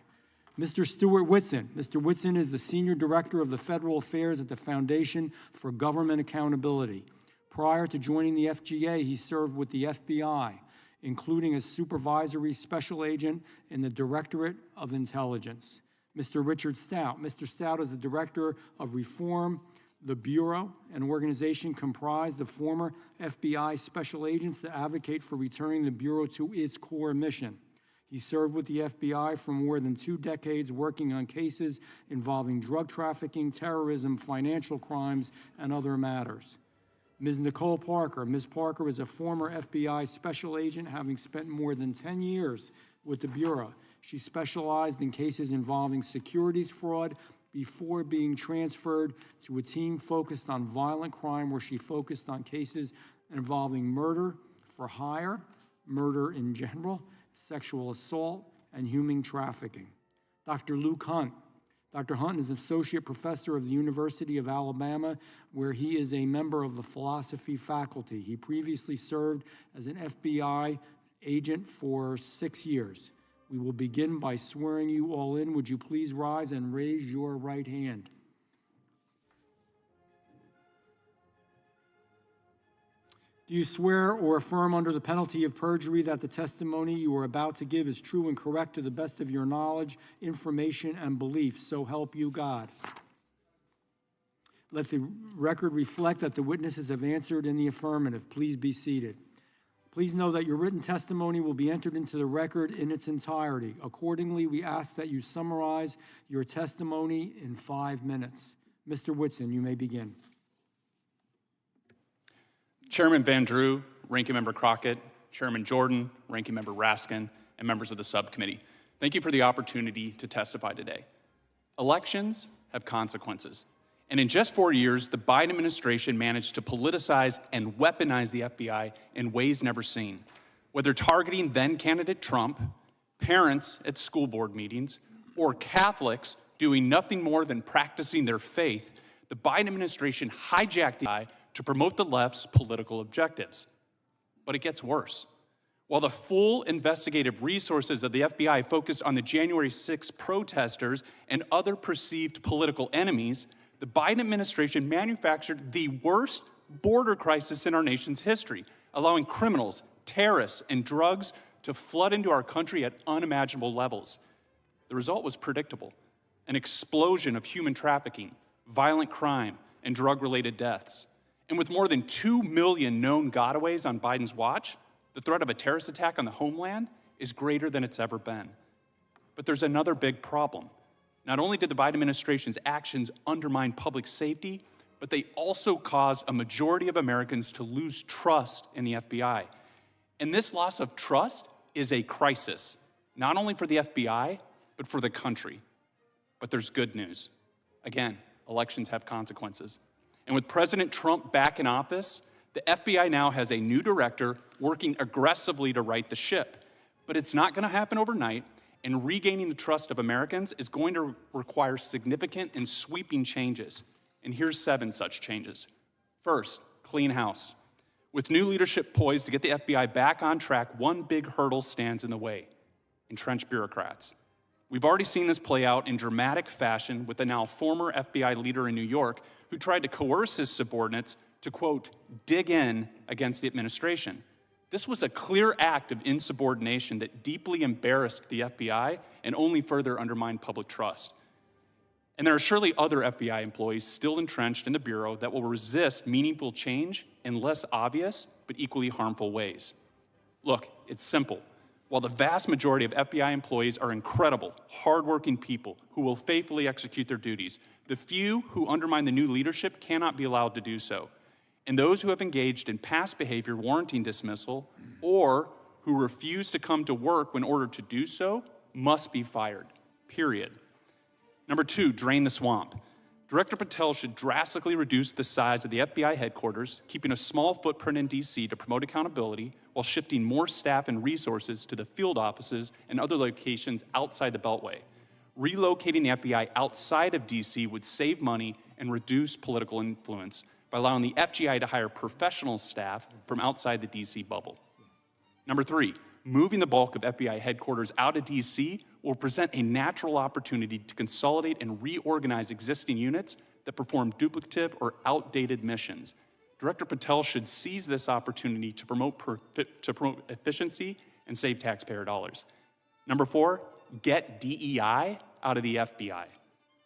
B: Mr. Stewart Whitson. Mr. Whitson is the Senior Director of the Federal Affairs at the Foundation for Government Accountability. Prior to joining the FGA, he served with the FBI, including as Supervisory Special Agent in the Directorate of Intelligence. Mr. Richard Stout. Mr. Stout is the Director of Reform, the Bureau, an organization comprised of former FBI special agents that advocate for returning the Bureau to its core mission. He served with the FBI for more than 2 decades, working on cases involving drug trafficking, terrorism, financial crimes, and other matters. Ms. Nicole Parker. Ms. Parker is a former FBI special agent, having spent more than 10 years with the Bureau. She specialized in cases involving securities fraud, before being transferred to a team focused on violent crime, where she focused on cases involving murder for hire, murder in general, sexual assault, and human trafficking. Dr. Luke Hunt. Dr. Hunt is Associate Professor of the University of Alabama, where he is a member of the philosophy faculty. He previously served as an FBI agent for 6 years. We will begin by swearing you all in. Would you please rise and raise your right hand? Do you swear or affirm under the penalty of perjury that the testimony you are about to give is true and correct to the best of your knowledge, information, and belief? So help you God. Let the record reflect that the witnesses have answered in the affirmative. Please be seated. Please know that your written testimony will be entered into the record in its entirety. Accordingly, we ask that you summarize your testimony in 5 minutes. Mr. Whitson, you may begin.
F: Chairman Van Drew, Ranking Member Crockett, Chairman Jordan, Ranking Member Raskin, and members of the subcommittee, thank you for the opportunity to testify today. Elections have consequences. And in just 4 years, the Biden administration managed to politicize and weaponize the FBI in ways never seen. Whether targeting then-candidate Trump, parents at school board meetings, or Catholics doing nothing more than practicing their faith, the Biden administration hijacked the FBI to promote the left's political objectives. But it gets worse. While the full investigative resources of the FBI focused on the January 6 protesters and other perceived political enemies, the Biden administration manufactured the worst border crisis in our nation's history, allowing criminals, terrorists, and drugs to flood into our country at unimaginable levels. The result was predictable: an explosion of human trafficking, violent crime, and drug-related deaths. And with more than 2 million known gotaways on Biden's watch, the threat of a terrorist attack on the homeland is greater than it's ever been. But there's another big problem. Not only did the Biden administration's actions undermine public safety, but they also caused a majority of Americans to lose trust in the FBI. And this loss of trust is a crisis, not only for the FBI, but for the country. But there's good news. Again, elections have consequences. And with President Trump back in office, the FBI now has a new director working aggressively to right the ship. But it's not going to happen overnight, and regaining the trust of Americans is going to require significant and sweeping changes. And here's 7 such changes. First, clean house. With new leadership poised to get the FBI back on track, one big hurdle stands in the way: entrenched bureaucrats. We've already seen this play out in dramatic fashion with the now former FBI leader in New York, who tried to coerce his subordinates to, quote, dig in against the administration. This was a clear act of insubordination that deeply embarrassed the FBI and only further undermined public trust. And there are surely other FBI employees still entrenched in the Bureau that will resist meaningful change in less obvious but equally harmful ways. Look, it's simple. While the vast majority of FBI employees are incredible, hardworking people who will faithfully execute their duties, the few who undermine the new leadership cannot be allowed to do so. and those who have engaged in past behavior warranting dismissal or who refuse to come to work when ordered to do so must be fired, period. Number 2, drain the swamp. Director Patel should drastically reduce the size of the FBI headquarters, keeping a small footprint in DC to promote accountability while shifting more staff and resources to the field offices and other locations outside the Beltway. Relocating the FBI outside of DC would save money and reduce political influence by allowing the FGI to hire professional staff from outside the DC bubble. Number 3, moving the bulk of FBI headquarters out of DC will present a natural opportunity to consolidate and reorganize existing units that perform duplicative or outdated missions. Director Patel should seize this opportunity to promote efficiency and save taxpayer dollars. Number 4, get DEI out of the FBI.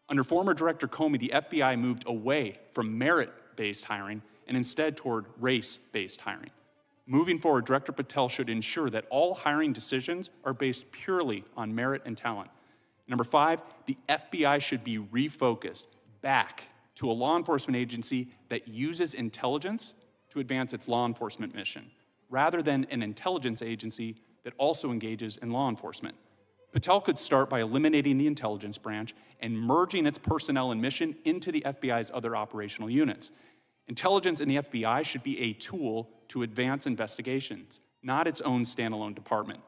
F: Under former Director Comey, the FBI moved away from merit-based hiring and instead toward race-based hiring. Moving forward, Director Patel should ensure that all hiring decisions are based purely on merit and talent. Number 5, the FBI should be refocused back to a law enforcement agency that uses intelligence to advance its law enforcement mission, rather than an intelligence agency that also engages in law enforcement. Patel could start by eliminating the intelligence branch and merging its personnel and mission into the FBI's other operational units. Intelligence in the FBI should be a tool to advance investigations, not its own standalone department.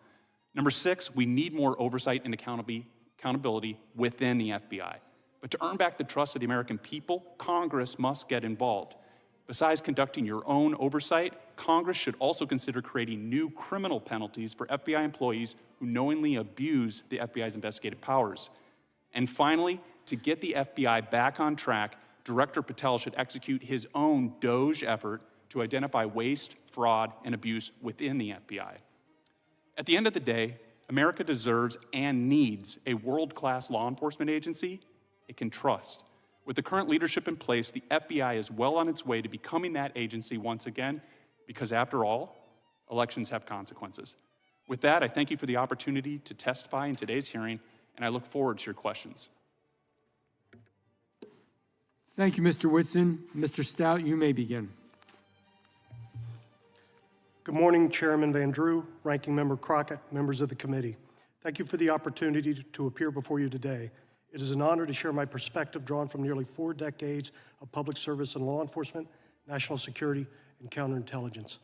F: Number 6, we need more oversight and accountability within the FBI. But to earn back the trust of the American people, Congress must get involved. Besides conducting your own oversight, Congress should also consider creating new criminal penalties for FBI employees who knowingly abuse the FBI's investigative powers. And finally, to get the FBI back on track, Director Patel should execute his own DOGE effort to identify waste, fraud, and abuse within the FBI. At the end of the day, America deserves and needs a world-class law enforcement agency it can trust. With the current leadership in place, the FBI is well on its way to becoming that agency once again, because after all, elections have consequences. With that, I thank you for the opportunity to testify in today's hearing, and I look forward to your questions.
B: Thank you, Mr. Whitson. Mr. Stout, you may begin.
G: Good morning, Chairman Van Drew, Ranking Member Crockett, members of the committee. Thank you for the opportunity to appear before you today. It is an honor to share my perspective drawn from nearly 4 decades of public service in law enforcement, national security, and counterintelligence.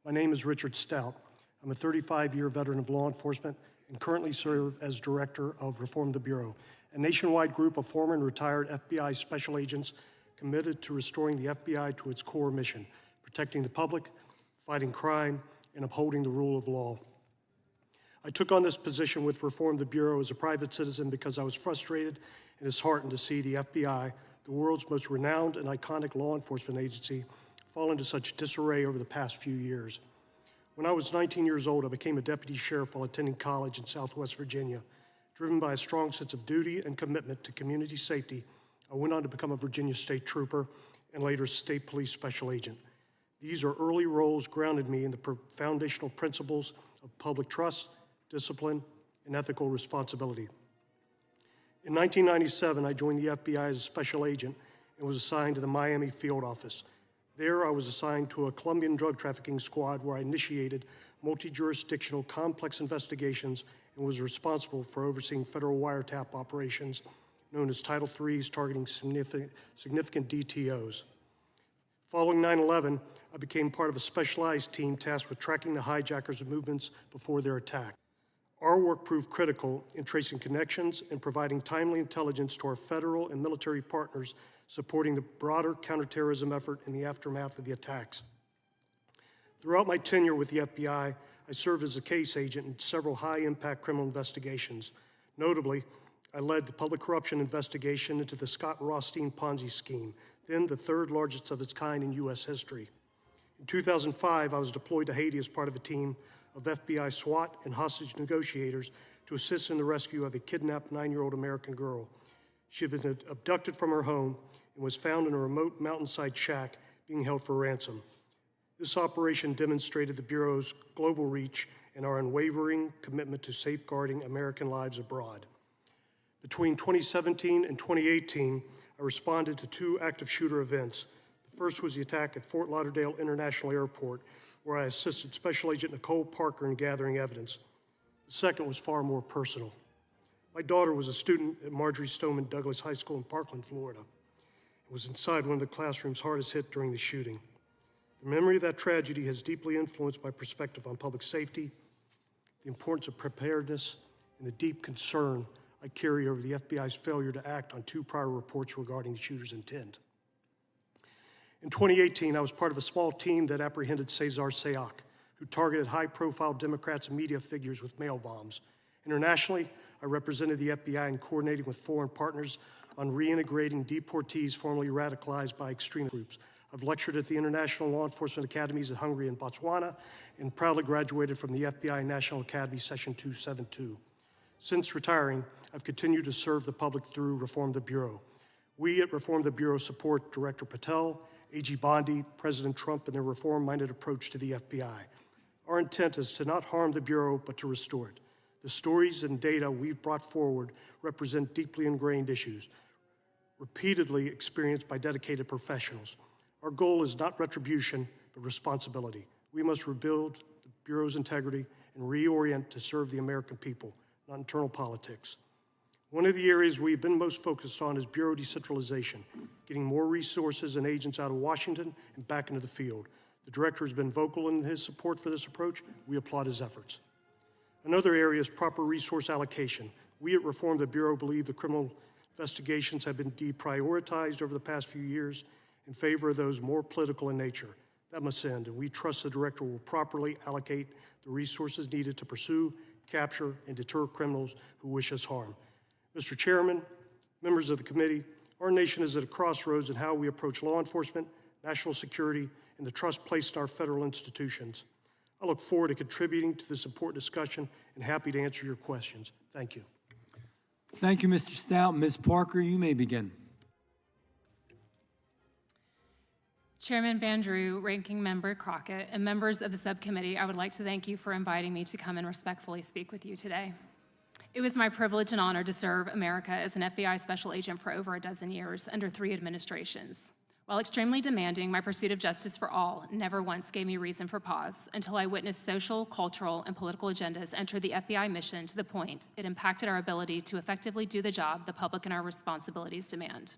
G: My name is Richard Stout. I'm a 35-year veteran of law enforcement and currently serve as Director of Reform the Bureau, a nationwide group of former and retired FBI special agents committed to restoring the FBI to its core mission, protecting the public, fighting crime, and upholding the rule of law. I took on this position with Reform the Bureau as a private citizen because I was frustrated and disheartened to see the FBI, the world's most renowned and iconic law enforcement agency, fall into such disarray over the past few years. When I was 19 years old, I became a deputy sheriff while attending college in Southwest Virginia. Driven by a strong sense of duty and commitment to community safety, I went on to become a Virginia State Trooper and later State Police Special Agent. These are early roles grounded me in the foundational principles of public trust, discipline, and ethical responsibility. In 1997, I joined the FBI as a special agent and was assigned to the Miami field office. There, I was assigned to a Colombian drug trafficking squad where I initiated multi-jurisdictional complex investigations and was responsible for overseeing federal wiretap operations known as Title III's targeting significant DTOs. Following 9/11, I became part of a specialized team tasked with tracking the hijackers' movements before their attack. Our work proved critical in tracing connections and providing timely intelligence to our federal and military partners supporting the broader counterterrorism effort in the aftermath of the attacks. Throughout my tenure with the FBI, I served as a case agent in several high-impact criminal investigations. Notably, I led the public corruption investigation into the Scott Rothstein Ponzi scheme, then the 3rd largest of its kind in U.S. history. In 2005, I was deployed to Haiti as part of a team of FBI SWAT and hostage negotiators to assist in the rescue of a kidnapped 9-year-old American girl. She had been abducted from her home and was found in a remote mountainside shack being held for ransom. This operation demonstrated the Bureau's global reach and our unwavering commitment to safeguarding American lives abroad. Between 2017 and 2018, I responded to 2 active shooter events. The First was the attack at Fort Lauderdale International Airport, where I assisted Special Agent Nicole Parker in gathering evidence. The second was far more personal. My daughter was a student at Marjorie Stoneman Douglas High School in Parkland, Florida. It was inside one of the classrooms hardest hit during the shooting. The memory of that tragedy has deeply influenced my perspective on public safety, the importance of preparedness, and the deep concern I carry over the FBI's failure to act on 2 prior reports regarding the shooter's intent. In 2018, I was part of a small team that apprehended Cesar Sayoc, who targeted high-profile Democrats and media figures with mail bombs. Internationally, I represented the FBI in coordinating with foreign partners on reintegrating deportees formerly radicalized by extremist groups. I've lectured at the International Law Enforcement Academies in Hungary and Botswana, and proudly graduated from the FBI National Academy Session 272. Since retiring, I've continued to serve the public through Reform the Bureau. We at Reform the Bureau support Director Patel, AG Bondi, President Trump, and their reform-minded approach to the FBI. Our intent is to not harm the Bureau, but to restore it. The stories and data we've brought forward represent deeply ingrained issues, repeatedly experienced by dedicated professionals. Our goal is not retribution, but responsibility. We must rebuild the Bureau's integrity and reorient to serve the American people, not internal politics. One of the areas we've been most focused on is Bureau decentralization, getting more resources and agents out of Washington and back into the field. The Director has been vocal in his support for this approach. We applaud his efforts. Another area is proper resource allocation. We at Reform the Bureau believe the criminal investigations have been deprioritized over the past few years in favor of those more political in nature. That must end, and we trust the Director will properly allocate the resources needed to pursue, capture, and deter criminals who wish us harm. Mr. Chairman, members of the committee, our nation is at a crossroads in how we approach law enforcement, national security, and the trust placed in our federal institutions. I look forward to contributing to this important discussion and happy to answer your questions. Thank you.
B: Thank you, Mr. Stout. Ms. Parker, you may begin.
H: Chairman Van Drew, Ranking Member Crockett, and members of the subcommittee, I would like to thank you for inviting me to come and respectfully speak with you today. It was my privilege and honor to serve America as an FBI special agent for over a dozen years under 3 administrations. While extremely demanding, my pursuit of justice for all never once gave me reason for pause until I witnessed social, cultural, and political agendas enter the FBI mission to the point it impacted our ability to effectively do the job the public and our responsibilities demand.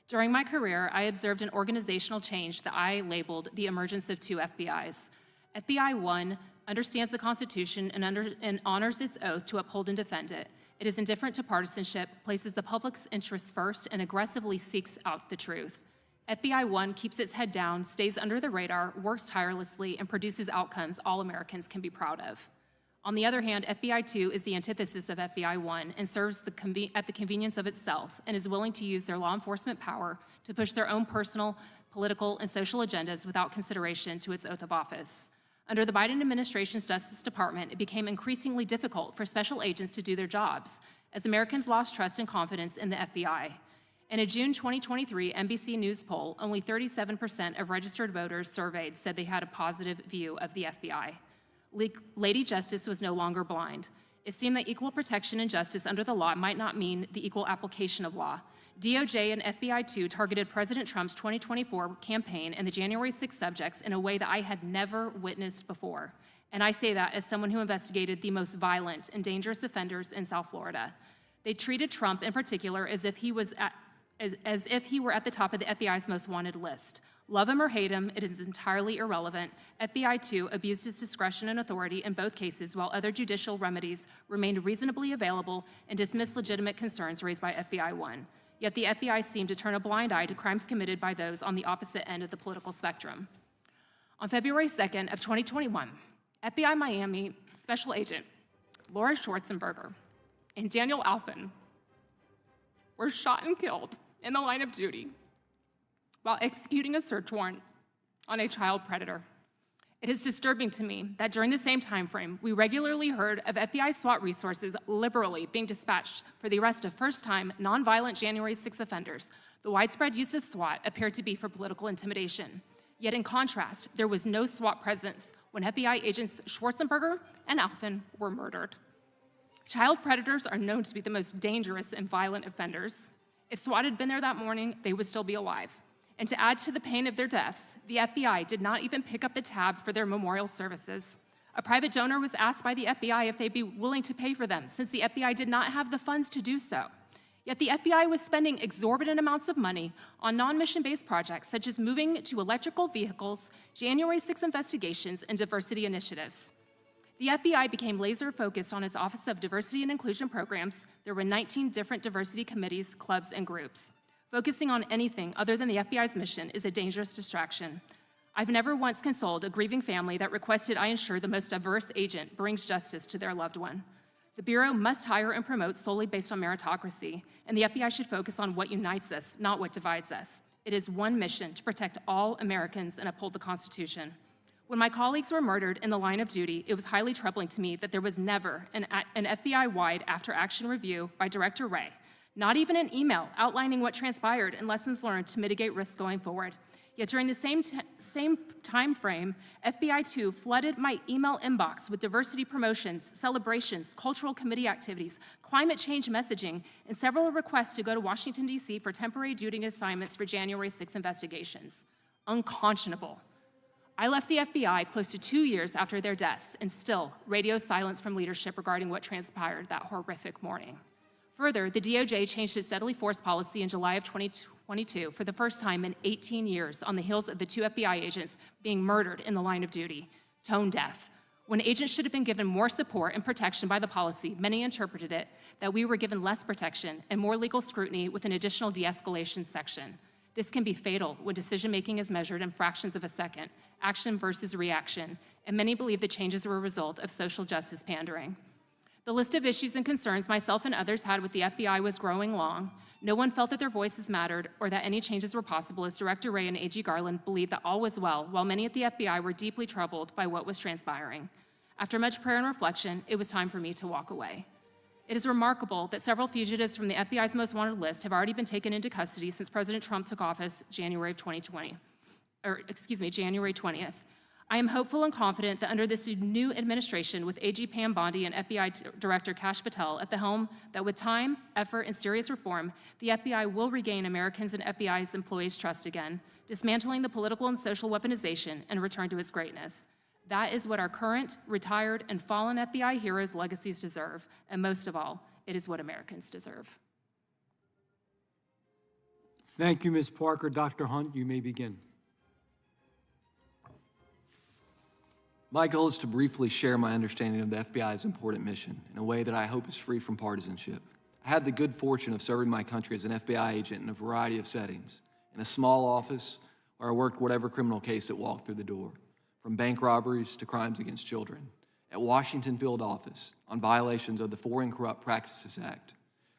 H: During my career, I observed an organizational change that I labeled the emergence of 2 FBIs. FBI 1 understands the Constitution and honors its oath to uphold and defend it. It is indifferent to partisanship, places the public's interests first, and aggressively seeks out the truth. FBI 1 keeps its head down, stays under the radar, works tirelessly, and produces outcomes all Americans can be proud of. On the other hand, FBI 2 is the antithesis of FBI 1 and serves at the convenience of itself and is willing to use their law enforcement power to push their own personal, political, and social agendas without consideration to its oath of office. Under the Biden administration's Justice Department, it became increasingly difficult for special agents to do their jobs as Americans lost trust and confidence in the FBI. In a June 2023 NBC News poll, only 37% of registered voters surveyed said they had a positive view of the FBI. Lady Justice was no longer blind. It seemed that equal protection and justice under the law might not mean the equal application of law. DOJ and FBI 2 targeted President Trump's 2024 campaign and the January 6 subjects in a way that I had never witnessed before. And I say that as someone who investigated the most violent and dangerous offenders in South Florida. They treated Trump in particular as if he were at the top of the FBI's most wanted list. Love him or hate him, it is entirely irrelevant. FBI 2 abused its discretion and authority in both cases, while other judicial remedies remained reasonably available and dismissed legitimate concerns raised by FBI 1. Yet the FBI seemed to turn a blind eye to crimes committed by those on the opposite end of the political spectrum. On February 2nd of 2021, FBI Miami Special Agent Laura Schwarzenberger and Daniel Alphen were shot and killed in the line of duty while executing a search warrant on a child predator. It is disturbing to me that during the same time frame, we regularly heard of FBI SWAT resources liberally being dispatched for the arrest of first-time, nonviolent January 6 offenders. The widespread use of SWAT appeared to be for political intimidation. Yet in contrast, there was no SWAT presence when FBI agents Schwarzenberger and Alphen were murdered. Child predators are known to be the most dangerous and violent offenders. If SWAT had been there that morning, they would still be alive. And to add to the pain of their deaths, the FBI did not even pick up the tab for their memorial services. A private donor was asked by the FBI if they'd be willing to pay for them, since the FBI did not have the funds to do so. Yet the FBI was spending exorbitant amounts of money on non-mission-based projects, such as moving to electrical vehicles, January 6 investigations, and diversity initiatives. The FBI became laser-focused on its Office of Diversity and Inclusion Programs. There were 19 different diversity committees, clubs, and groups. Focusing on anything other than the FBI's mission is a dangerous distraction. I've never once consoled a grieving family that requested I ensure the most diverse agent brings justice to their loved one. The Bureau must hire and promote solely based on meritocracy, and the FBI should focus on what unites us, not what divides us. It is one mission to protect all Americans and uphold the Constitution. When my colleagues were murdered in the line of duty, it was highly troubling to me that there was never an FBI-wide after-action review by Director Wray, not even an email outlining what transpired and lessons learned to mitigate risks going forward. Yet during the same time frame, FBI2 flooded my email inbox with diversity promotions, celebrations, cultural committee activities, climate change messaging, and several requests to go to Washington, D.C. for temporary duty assignments for January 6 investigations. Unconscionable. I left the FBI close to 2 years after their deaths, and still radio silence from leadership regarding what transpired that horrific morning. Further, the DOJ changed its deadly force policy in July of 2022 for the first time in 18 years on the heels of the 2 FBI agents being murdered in the line of duty, tone deaf. When agents should have been given more support and protection by the policy, many interpreted it that we were given less protection and more legal scrutiny with an additional de-escalation section. This can be fatal when decision-making is measured in fractions of a second, action versus reaction, and many believe the changes were a result of social justice pandering. The list of issues and concerns myself and others had with the FBI was growing long. No one felt that their voices mattered or that any changes were possible, as Director Wray and AG Garland believed that all was well, while many at the FBI were deeply troubled by what was transpiring. After much prayer and reflection, it was time for me to walk away. It is remarkable that several fugitives from the FBI's most wanted list have already been taken into custody since President Trump took office January 20th. I am hopeful and confident that under this new administration with AG Pam Bondi and FBI Director Kash Patel at the helm, that with time, effort, and serious reform, the FBI will regain Americans and FBI's employees' trust again, dismantling the political and social weaponization and return to its greatness. That is what our current, retired, and fallen FBI heroes' legacies deserve, and most of all, it is what Americans deserve.
B: Thank you, Ms. Parker. Dr. Hunt, you may begin.
I: My goal is to briefly share my understanding of the FBI's important mission in a way that I hope is free from partisanship. I had the good fortune of serving my country as an FBI agent in a variety of settings, in a small office where I worked whatever criminal case that walked through the door, from bank robberies to crimes against children, at Washington Field Office on violations of the Foreign Corrupt Practices Act,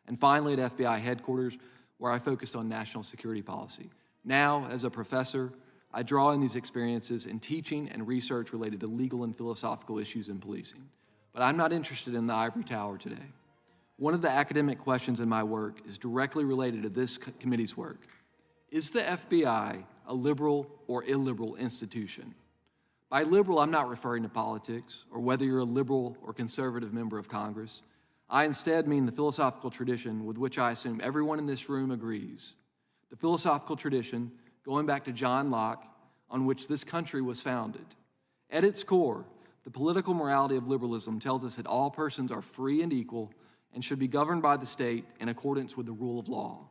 I: and finally at FBI headquarters where I focused on national security policy. Now, as a professor, I draw on these experiences in teaching and research related to legal and philosophical issues in policing. But I'm not interested in the ivory tower today. One of the academic questions in my work is directly related to this committee's work. Is the FBI a liberal or illiberal institution? By liberal, I'm not referring to politics or whether you're a liberal or conservative member of Congress. I instead mean the philosophical tradition with which I assume everyone in this room agrees. The philosophical tradition going back to John Locke, on which this country was founded. At its core, the political morality of liberalism tells us that all persons are free and equal and should be governed by the state in accordance with the rule of law.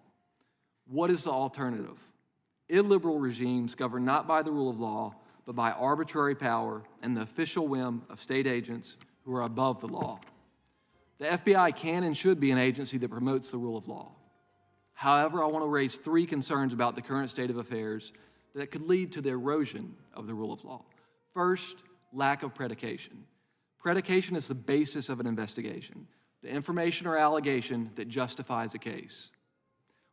I: What is the alternative? Illiberal regimes governed not by the rule of law, but by arbitrary power and the official whim of state agents who are above the law. The FBI can and should be an agency that promotes the rule of law. However, I want to raise 3 concerns about the current state of affairs that could lead to the erosion of the rule of law. First, lack of predication. Predication is the basis of an investigation, the information or allegation that justifies a case.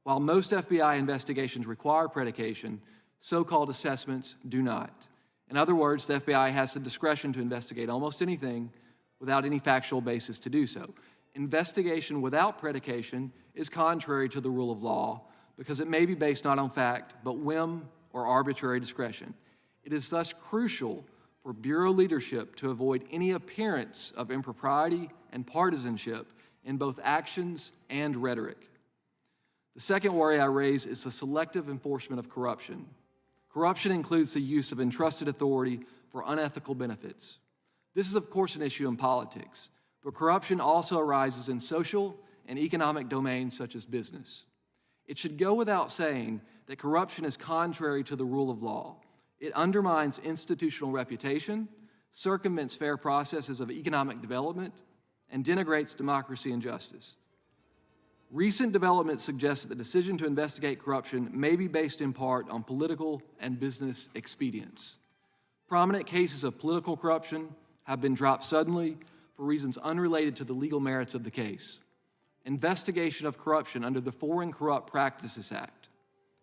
I: While most FBI investigations require predication, so-called assessments do not. In other words, the FBI has the discretion to investigate almost anything without any factual basis to do so. Investigation without predication is contrary to the rule of law because it may be based not on fact, but whim or arbitrary discretion. It is thus crucial for Bureau leadership to avoid any appearance of impropriety and partisanship in both actions and rhetoric. The second worry I raise is the selective enforcement of corruption. Corruption includes the use of entrusted authority for unethical benefits. This is, of course, an issue in politics, but corruption also arises in social and economic domains such as business. It should go without saying that corruption is contrary to the rule of law. It undermines institutional reputation, circumvents fair processes of economic development, and denigrates democracy and justice. Recent developments suggest that the decision to investigate corruption may be based in part on political and business expedience. Prominent cases of political corruption have been dropped suddenly for reasons unrelated to the legal merits of the case. Investigation of corruption under the Foreign Corrupt Practices Act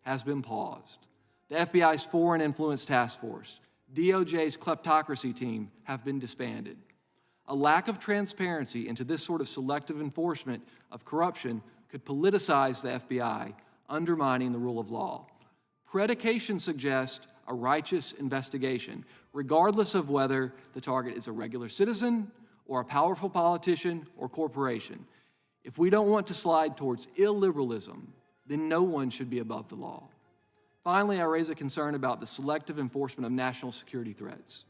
I: has been paused. The FBI's Foreign Influence Task Force, DOJ's kleptocracy team have been disbanded. A lack of transparency into this sort of selective enforcement of corruption could politicize the FBI, undermining the rule of law. Predication suggests a righteous investigation, regardless of whether the target is a regular citizen or a powerful politician or corporation. If we don't want to slide towards illiberalism, then no one should be above the law. Finally, I raise a concern about the selective enforcement of national security threats.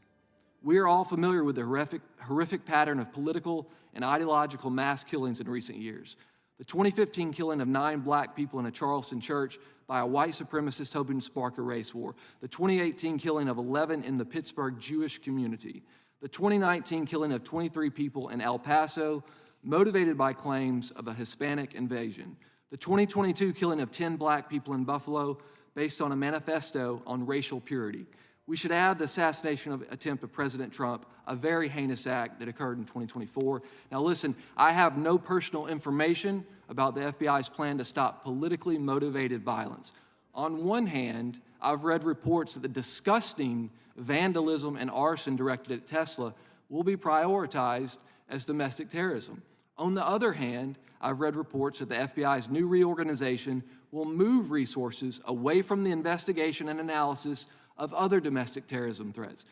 I: We are all familiar with the horrific pattern of political and ideological mass killings in recent years. The 2015 killing of 9 black people in a Charleston church by a white supremacist hoping to spark a race war. The 2018 killing of 11 in the Pittsburgh Jewish community. The 2019 killing of 23 people in El Paso, motivated by claims of a Hispanic invasion. The 2022 killing of 10 black people in Buffalo based on a manifesto on racial purity. We should add the assassination attempt of President Trump, a very heinous act that occurred in 2024. Now listen, I have no personal information about the FBI's plan to stop politically motivated violence. On one hand, I've read reports that the disgusting vandalism and arson directed at Tesla will be prioritized as domestic terrorism. On the other hand, I've read reports that the FBI's new reorganization will move resources away from the investigation and analysis of other domestic terrorism threats.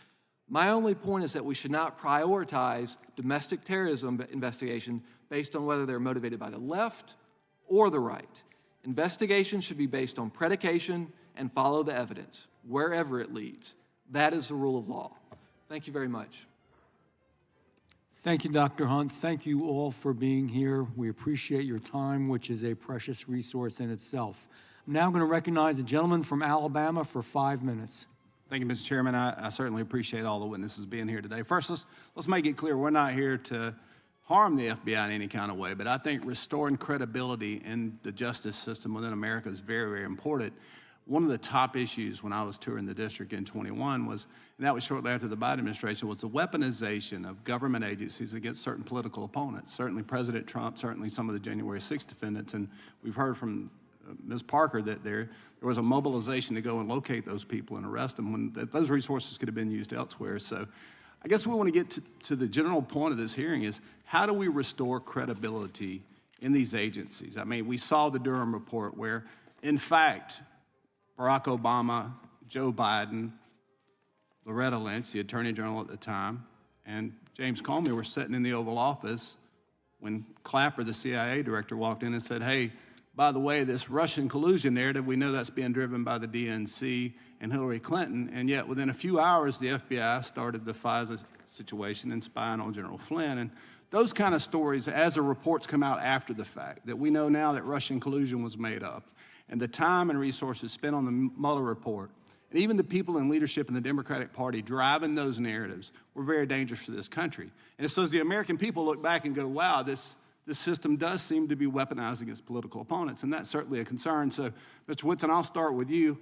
I: My only point is that we should not prioritize domestic terrorism investigation based on whether they're motivated by the left or the right. Investigations should be based on predication and follow the evidence, wherever it leads. That is the rule of law. Thank you very much.
B: Thank you, Dr. Hunt. Thank you all for being here. We appreciate your time, which is a precious resource in itself. I'm now going to recognize the gentleman from Alabama for 5 minutes.
J: Thank you, Mr. Chairman. I certainly appreciate all the witnesses being here today. First, let's make it clear, we're not here to harm the FBI in any kind of way, but I think restoring credibility in the justice system within America is very, very important. One of the top issues when I was touring the district in 21 was, and that was shortly after the Biden administration, was the weaponization of government agencies against certain political opponents. Certainly President Trump, certainly some of the January 6th defendants, and we've heard from Ms. Parker that there was a mobilization to go and locate those people and arrest them when those resources could have been used elsewhere. So I guess we want to get to the general point of this hearing is how do we restore credibility in these agencies? I mean, we saw the Durham report where, in fact, Barack Obama, Joe Biden, Loretta Lynch, the Attorney General at the time, and James Comey were sitting in the Oval Office when Clapper, the CIA director, walked in and said, hey, by the way, this Russian collusion narrative, we know that's being driven by the DNC and Hillary Clinton, and yet within a few hours, the FBI started the FISA situation and spying on General Flynn. And those kind of stories, as the reports come out after the fact, that we know now that Russian collusion was made up, and the time and resources spent on the Mueller report, and even the people in leadership in the Democratic Party driving those narratives were very dangerous for this country. And so as the American people look back and go, wow, this system does seem to be weaponized against political opponents, and that's certainly a concern. So, Mr. Whitson, I'll start with you.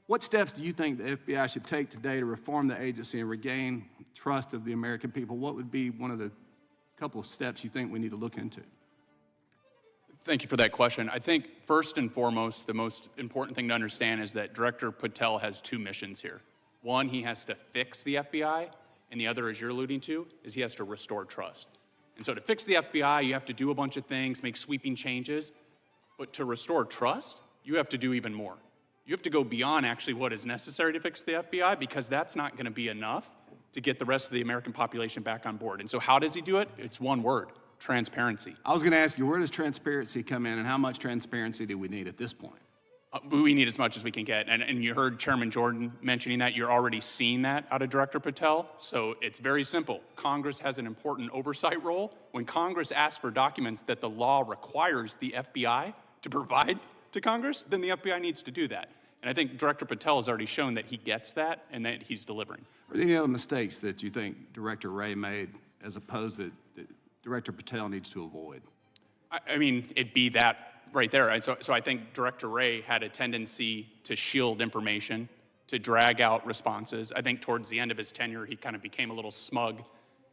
J: What steps do you think the FBI should take today to reform the agency and regain trust of the American people? What would be one of the couple of steps you think we need to look into?
F: Thank you for that question. I think first and foremost, the most important thing to understand is that Director Patel has 2 missions here. One, he has to fix the FBI, and the other, as you're alluding to, is he has to restore trust. And so to fix the FBI, you have to do a bunch of things, make sweeping changes, but to restore trust, you have to do even more. You have to go beyond actually what is necessary to fix the FBI, because that's not going to be enough to get the rest of the American population back on board. And so how does he do it? It's one word: transparency.
J: I was going to ask you, where does transparency come in, and how much transparency do we need at this point?
F: We need as much as we can get. And you heard Chairman Jordan mentioning that. You're already seeing that out of Director Patel. So it's very simple. Congress has an important oversight role. When Congress asks for documents that the law requires the FBI to provide to Congress, then the FBI needs to do that. And I think Director Patel has already shown that he gets that and that he's delivering.
J: Are there any other mistakes that you think Director Wray made as opposed that Director Patel needs to avoid?
F: I mean, it'd be that right there. So I think Director Wray had a tendency to shield information, to drag out responses. I think towards the end of his tenure, he kind of became a little smug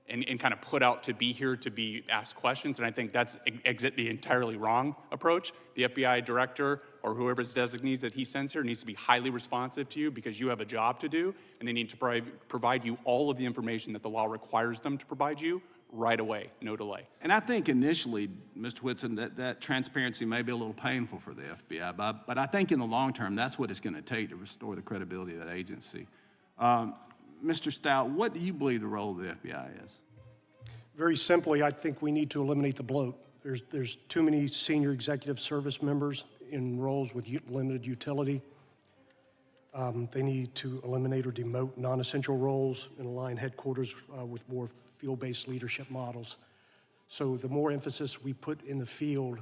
F: and kind of put out to be here to be asked questions. And I think that's the entirely wrong approach. The FBI director or whoever's designees that he sends here needs to be highly responsive to you because you have a job to do, and they need to provide you all of the information that the law requires them to provide you right away, no delay.
J: And I think initially, Mr. Whitson, that transparency may be a little painful for the FBI, but I think in the long term, that's what it's going to take to restore the credibility of that agency. Mr. Stout, what do you believe the role of the FBI is?
G: Very simply, I think we need to eliminate the bloat. There's too many senior executive service members in roles with limited utility. They need to eliminate or demote non-essential roles and align headquarters with more field-based leadership models. So the more emphasis we put in the field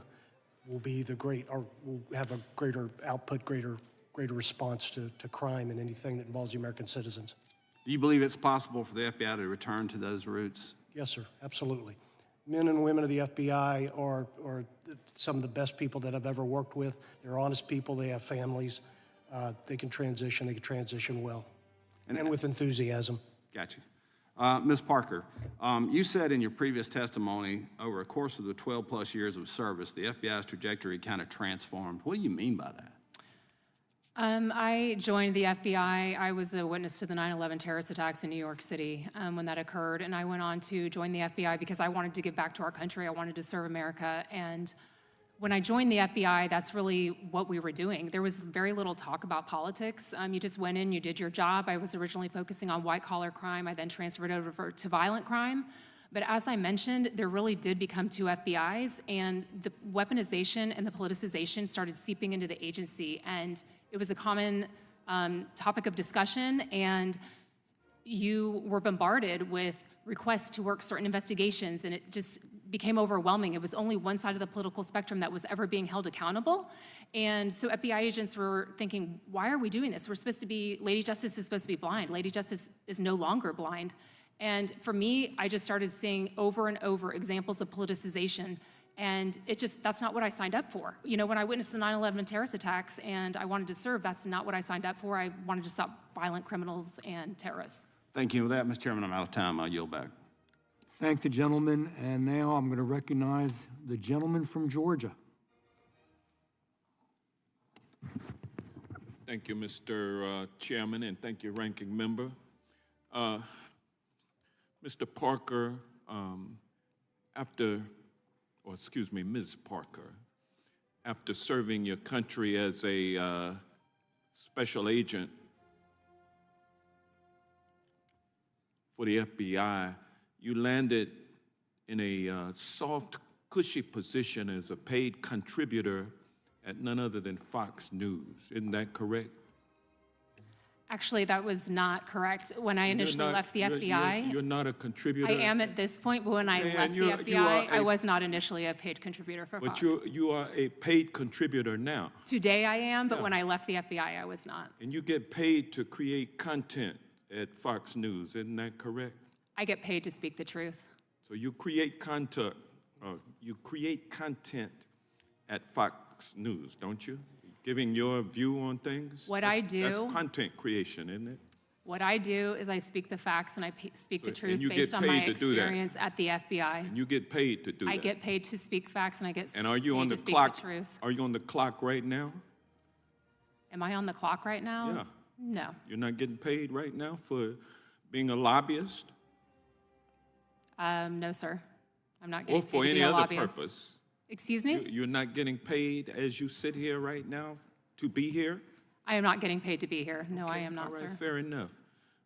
G: will be will have a greater output, greater response to crime and anything that involves the American citizens.
J: Do you believe it's possible for the FBI to return to those roots?
G: Yes, sir, absolutely. Men and women of the FBI are some of the best people that I've ever worked with. They're honest people, they have families. They can transition well, and with enthusiasm.
J: Gotcha. Ms. Parker, you said in your previous testimony, over a course of the 12-plus years of service, the FBI's trajectory kind of transformed. What do you mean by that?
H: I joined the FBI. I was a witness to the 9/11 terrorist attacks in New York City when that occurred, and I went on to join the FBI because I wanted to give back to our country. I wanted to serve America, and when I joined the FBI, that's really what we were doing. There was very little talk about politics. You just went in, you did your job. I was originally focusing on white-collar crime. I then transferred over to violent crime. But as I mentioned, there really did become two FBIs, and the weaponization and the politicization started seeping into the agency, and it was a common topic of discussion, and you were bombarded with requests to work certain investigations, and it just became overwhelming. It was only one side of the political spectrum that was ever being held accountable. And so FBI agents were thinking, why are we doing this? Lady Justice is supposed to be blind. Lady Justice is no longer blind. And for me, I just started seeing over and over examples of politicization. And that's not what I signed up for. You know, when I witnessed the 9/11 terrorist attacks and I wanted to serve, that's not what I signed up for. I wanted to stop violent criminals and terrorists.
J: Thank you. With that, Mr. Chairman, I'm out of time. I'll yield back.
B: Thank the gentleman, and now I'm going to recognize the gentleman from Georgia.
K: Thank you, Mr. Chairman, and thank you, Ranking Member. Mr. Parker, Ms. Parker, after serving your country as a special agent for the FBI, you landed in a soft, cushy position as a paid contributor at none other than Fox News. Isn't that correct?
H: Actually, that was not correct. When I initially left the FBI,
K: you're not a contributor.
H: I am at this point, but when I left the FBI, I was not initially a paid contributor for Fox.
K: But you are a paid contributor now.
H: Today I am, but when I left the FBI, I was not.
K: And you get paid to create content at Fox News, isn't that correct?
H: I get paid to speak the truth.
K: So you create content at Fox News, don't you? Giving your view on things? That's content creation, isn't it?
H: What I do is I speak the facts and I speak the truth based on my experience at the FBI.
K: And you get paid to do that?
H: I get paid to speak facts and I get
K: and are you
H: paid
K: on the
H: to speak
K: clock?
H: the truth.
K: Are you on the clock right now?
H: Am I on the clock right now?
K: Yeah.
H: No.
K: You're not getting paid right now for being a lobbyist?
H: No, sir. I'm not getting
K: Or for
H: paid to
K: any
H: be a
K: other
H: lobbyist.
K: purpose?
H: Excuse me?
K: You're not getting paid as you sit here right now to be here?
H: I am not getting paid to be here. No, I
K: Okay,
H: am not,
K: all right,
H: sir.
K: fair enough.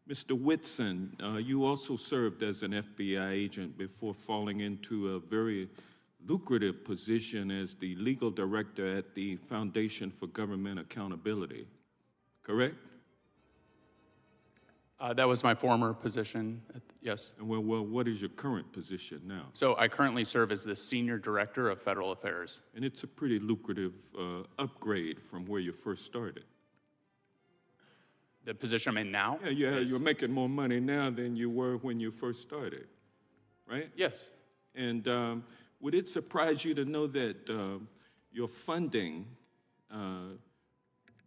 K: Mr. Whitson, you also served as an FBI agent before falling into a very lucrative position as the legal director at the Foundation for Government Accountability, correct?
F: That was my former position, yes.
K: And well, what is your current position now?
F: So I currently serve as the Senior Director of Federal Affairs.
K: And it's a pretty lucrative upgrade from where you first started.
F: The position I'm in now?
K: Yeah, you're making more money now than you were when you first started, right?
F: Yes.
K: And would it surprise you to know that your funding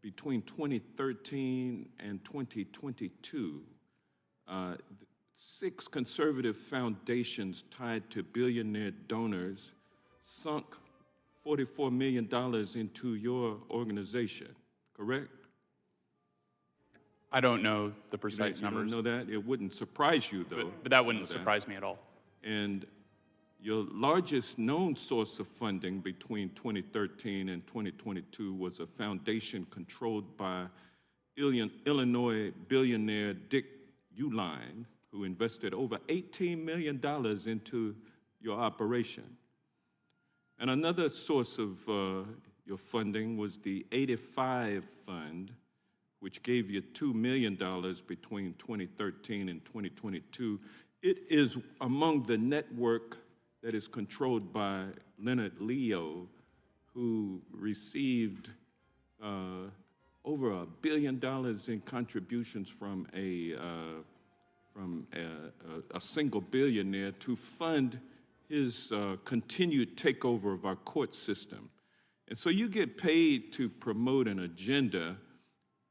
K: between 2013 and 2022, 6 conservative foundations tied to billionaire donors sunk $44 million into your organization, correct?
F: I don't know the precise numbers.
K: You don't know that? It wouldn't surprise you, though.
F: But that wouldn't surprise me at all.
K: And your largest known source of funding between 2013 and 2022 was a foundation controlled by Illinois billionaire Dick Uihlein, who invested over $18 million into your operation. And another source of your funding was the 85 Fund, which gave you $2 million between 2013 and 2022. It is among the network that is controlled by Leonard Leo, who received over $1 billion in contributions from a single billionaire to fund his continued takeover of our court system. And so you get paid to promote an agenda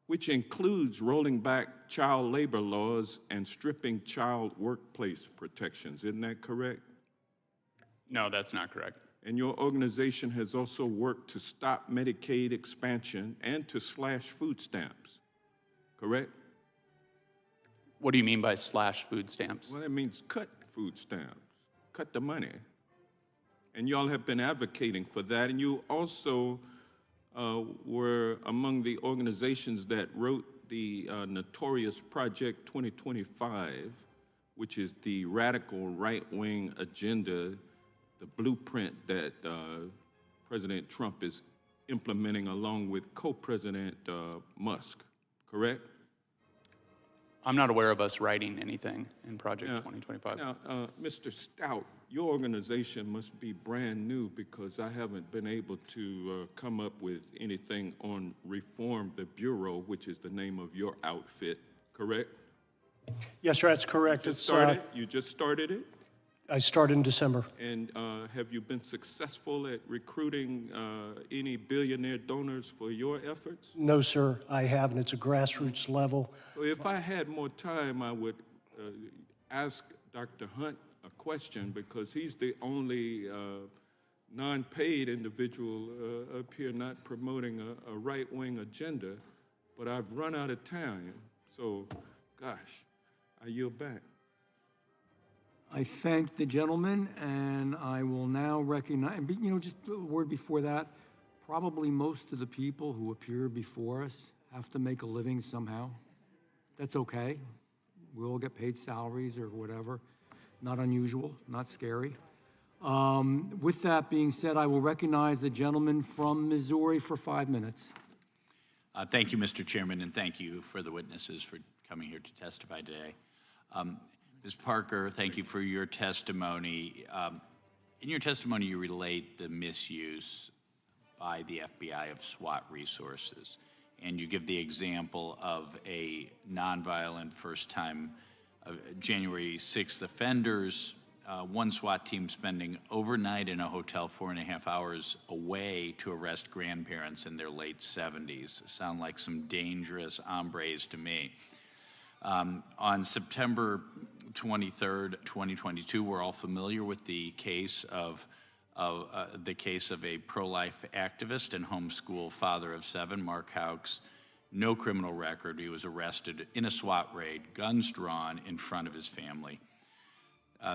K: which includes rolling back child labor laws and stripping child workplace protections. Isn't that correct?
F: No, that's not correct.
K: And your organization has also worked to stop Medicaid expansion and to slash food stamps, correct?
F: What do you mean by slash food stamps?
K: Well, that means cut food stamps, cut the money. And y'all have been advocating for that. And you also were among the organizations that wrote the notorious Project 2025, which is the radical right-wing agenda, the blueprint that President Trump is implementing along with co-president Musk, correct?
F: I'm not aware of us writing anything in Project 2025.
K: Now, Mr. Stout, your organization must be brand new because I haven't been able to come up with anything on Reform the Bureau, which is the name of your outfit, correct?
G: Yes, sir, that's correct.
K: You just started it?
G: I started in December.
K: And have you been successful at recruiting any billionaire donors for your efforts?
G: No, sir, I haven't. It's a grassroots level.
K: So if I had more time, I would ask Dr. Hunt a question because he's the only non-paid individual up here not promoting a right-wing agenda, but I've run out of time. So, gosh, I yield back.
B: I thank the gentleman, and I will now recognize, just a word before that, probably most of the people who appear before us have to make a living somehow. That's okay. We all get paid salaries or whatever. Not unusual, not scary. With that being said, I will recognize the gentleman from Missouri for 5 minutes.
L: Thank you, Mr. Chairman, and thank you for the witnesses for coming here to testify today. Ms. Parker, thank you for your testimony. In your testimony, you relate the misuse by the FBI of SWAT resources, and you give the example of a nonviolent first-time January 6th offenders, one SWAT team spending overnight in a hotel 4.5 hours away to arrest grandparents in their late 70s. Sound like some dangerous hombres to me. On September 23rd, 2022, we're all familiar with the case of a pro-life activist and homeschool father of 7, Mark Houck's. No criminal record. He was arrested in a SWAT raid, guns drawn in front of his family.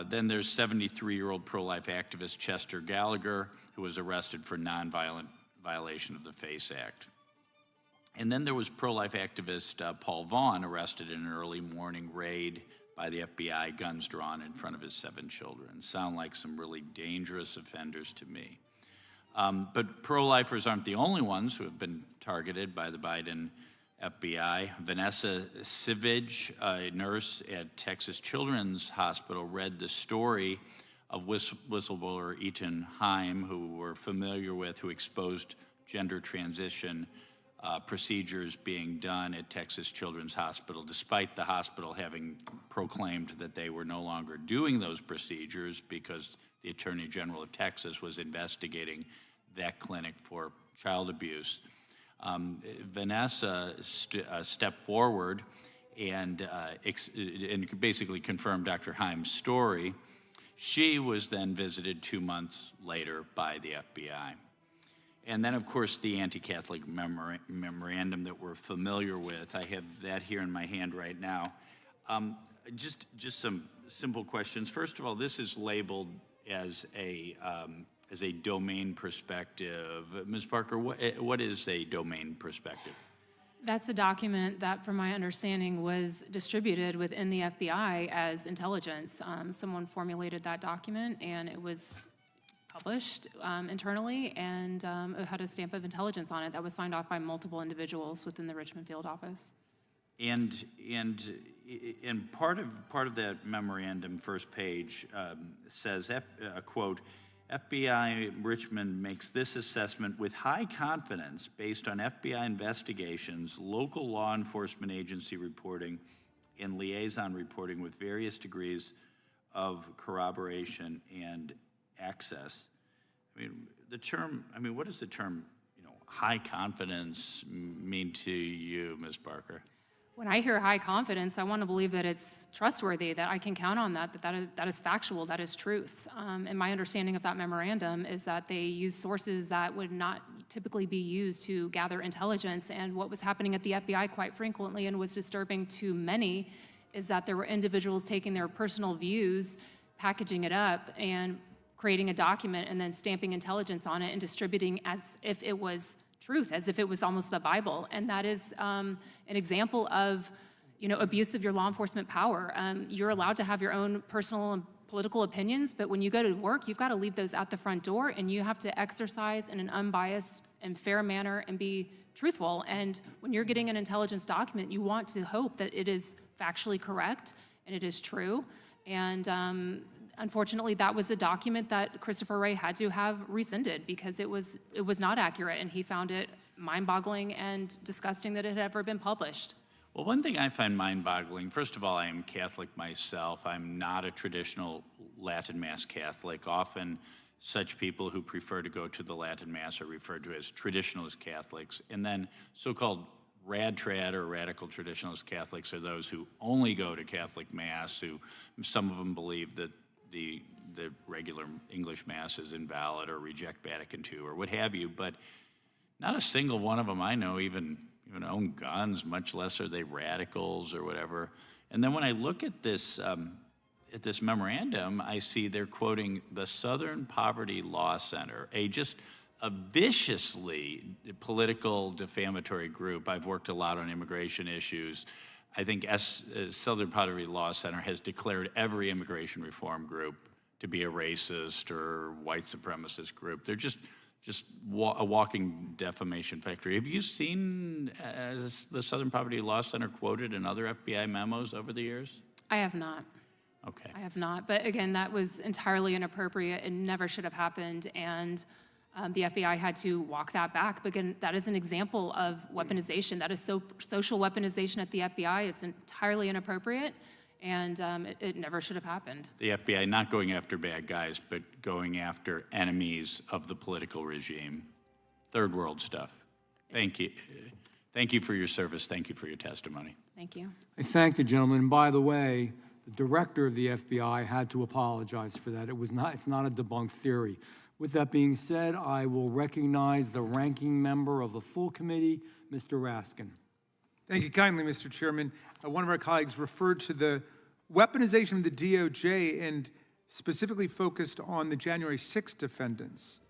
L: Then there's 73-year-old pro-life activist Chester Gallagher, who was arrested for nonviolent violation of the FACE Act. And then there was pro-life activist Paul Vaughn arrested in an early morning raid by the FBI, guns drawn in front of his 7 children. Sound like some really dangerous offenders to me. But pro-lifers aren't the only ones who have been targeted by the Biden FBI. Vanessa Savage, a nurse at Texas Children's Hospital, read the story of whistleblower Ethan Heim, who we're familiar with, who exposed gender transition procedures being done at Texas Children's Hospital, despite the hospital having proclaimed that they were no longer doing those procedures because the Attorney General of Texas was investigating that clinic for child abuse. Vanessa stepped forward and basically confirmed Dr. Heim's story. She was then visited 2 months later by the FBI. And then, of course, the anti-Catholic memorandum that we're familiar with. I have that here in my hand right now. Just some simple questions. First of all, this is labeled as a domain perspective. Ms. Parker, what is a domain perspective?
H: That's a document that, from my understanding, was distributed within the FBI as intelligence. Someone formulated that document, and it was published internally, and it had a stamp of intelligence on it that was signed off by multiple individuals within the Richmond field office.
L: And part of that memorandum, first page, says, quote, FBI Richmond makes this assessment with high confidence based on FBI investigations, local law enforcement agency reporting, and liaison reporting with various degrees of corroboration and access. What does the term, high confidence mean to you, Ms. Parker?
H: When I hear high confidence, I want to believe that it's trustworthy, that I can count on that is factual, that is truth. And my understanding of that memorandum is that they use sources that would not typically be used to gather intelligence. And what was happening at the FBI quite frequently and was disturbing to many is that there were individuals taking their personal views, packaging it up, and creating a document and then stamping intelligence on it and distributing as if it was truth, as if it was almost the Bible. And that is an example of, abuse of your law enforcement power. You're allowed to have your own personal and political opinions, but when you go to work, you've got to leave those at the front door, and you have to exercise in an unbiased and fair manner and be truthful. And when you're getting an intelligence document, you want to hope that it is factually correct and it is true. And unfortunately, that was a document that Christopher Wray had to have rescinded because it was not accurate, and he found it mind-boggling and disgusting that it had ever been published.
L: Well, one thing I find mind-boggling, first of all, I am Catholic myself. I'm not a traditional Latin Mass Catholic. Often such people who prefer to go to the Latin Mass are referred to as traditionalist Catholics. And then so-called rad-trad or radical traditionalist Catholics are those who only go to Catholic Mass, who some of them believe that the regular English Mass is invalid or reject Vatican II or what have you, but not a single one of them I know even own guns, much less are they radicals or whatever. And then when I look at this memorandum, I see they're quoting the Southern Poverty Law Center, a viciously political defamatory group. I've worked a lot on immigration issues. I think Southern Poverty Law Center has declared every immigration reform group to be a racist or white supremacist group. They're just a walking defamation factory. Have you seen the Southern Poverty Law Center quoted in other FBI memos over the years?
H: I have not.
L: Okay.
H: I have not. But again, that was entirely inappropriate and never should have happened. And the FBI had to walk that back. But again, that is an example of weaponization. That is social weaponization at the FBI. It's entirely inappropriate, and it never should have happened.
L: The FBI not going after bad guys, but going after enemies of the political regime. Third world stuff. Thank you. Thank you for your service. Thank you for your testimony.
H: Thank you.
B: I thank the gentleman. By the way, the director of the FBI had to apologize for that. It's not a debunked theory. With that being said, I will recognize the ranking member of the full committee, Mr. Raskin.
E: Thank you kindly, Mr. Chairman. One of our colleagues referred to the weaponization of the DOJ and specifically focused on the January 6th defendants.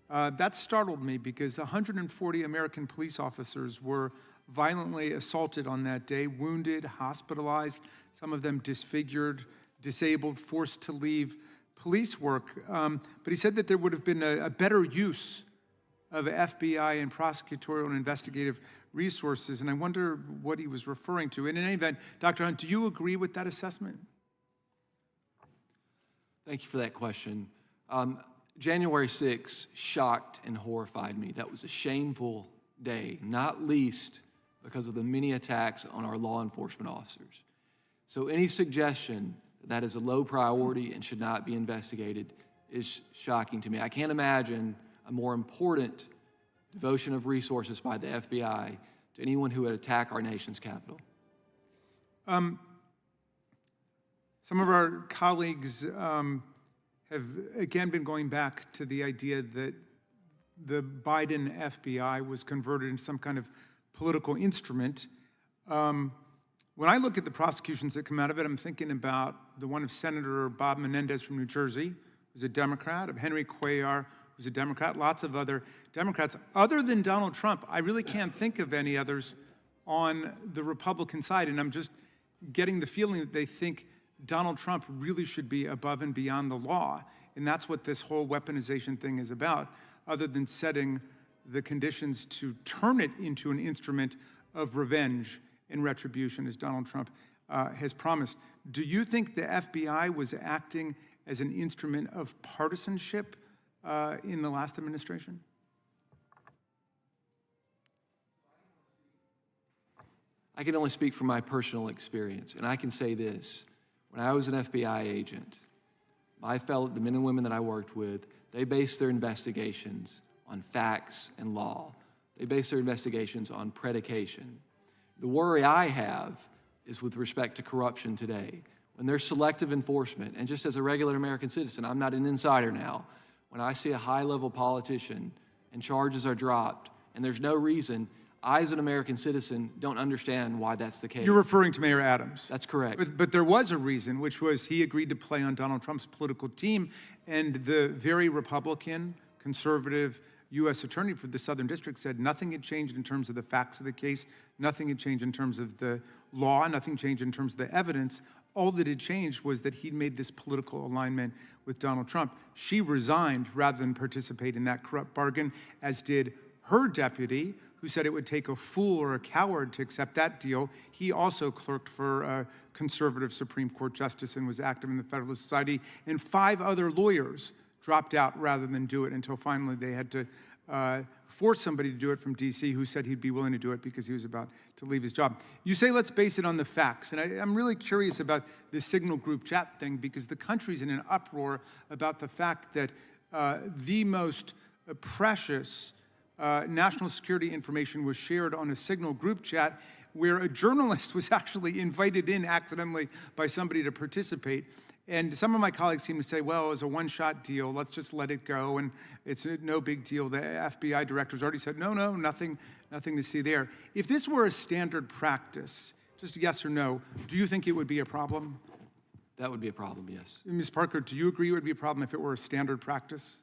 E: That startled me because 140 American police officers were violently assaulted on that day, wounded, hospitalized, some of them disfigured, disabled, forced to leave police work. But he said that there would have been a better use of FBI and prosecutorial and investigative resources, and I wonder what he was referring to. And in any event, Dr. Hunt, do you agree with that assessment?
I: Thank you for that question. January 6th shocked and horrified me. That was a shameful day, not least because of the many attacks on our law enforcement officers. So any suggestion that is a low priority and should not be investigated is shocking to me. I can't imagine a more important devotion of resources by the FBI to anyone who would attack our nation's capital.
E: Some of our colleagues have again been going back to the idea that the Biden FBI was converted into some kind of political instrument. When I look at the prosecutions that come out of it, I'm thinking about the one of Senator Bob Menendez from New Jersey, who's a Democrat, of Henry Cuellar, who's a Democrat, lots of other Democrats. Other than Donald Trump, I really can't think of any others on the Republican side, and I'm just getting the feeling that they think Donald Trump really should be above and beyond the law, and that's what this whole weaponization thing is about, other than setting the conditions to turn it into an instrument of revenge and retribution, as Donald Trump has promised. Do you think the FBI was acting as an instrument of partisanship in the last administration?
I: I can only speak from my personal experience, and I can say this. When I was an FBI agent, the men and women that I worked with, they based their investigations on facts and law. They based their investigations on predication. The worry I have is with respect to corruption today. When there's selective enforcement, and just as a regular American citizen, I'm not an insider now, when I see a high-level politician and charges are dropped, and there's no reason, I, as an American citizen, don't understand why that's the case.
E: You're referring to Mayor Adams.
I: That's correct.
E: But there was a reason, which was he agreed to play on Donald Trump's political team, and the very Republican, conservative U.S. Attorney for the Southern District said nothing had changed in terms of the facts of the case, nothing had changed in terms of the law, nothing changed in terms of the evidence. All that had changed was that he'd made this political alignment with Donald Trump. She resigned rather than participate in that corrupt bargain, as did her deputy, who said it would take a fool or a coward to accept that deal. He also clerked for a conservative Supreme Court justice and was active in the Federalist Society. And 5 other lawyers dropped out rather than do it until finally they had to force somebody to do it from D.C. who said he'd be willing to do it because he was about to leave his job. You say let's base it on the facts, and I'm really curious about this Signal group chat thing because the country's in an uproar about the fact that the most precious national security information was shared on a Signal group chat where a journalist was actually invited in accidentally by somebody to participate. And some of my colleagues seem to say, well, it was a one-shot deal, let's just let it go, and it's no big deal. The FBI director's already said, no, nothing to see there. If this were a standard practice, just a yes or no, do you think it would be a problem?
I: That would be a problem, yes.
E: Ms. Parker, do you agree it would be a problem if it were a standard practice?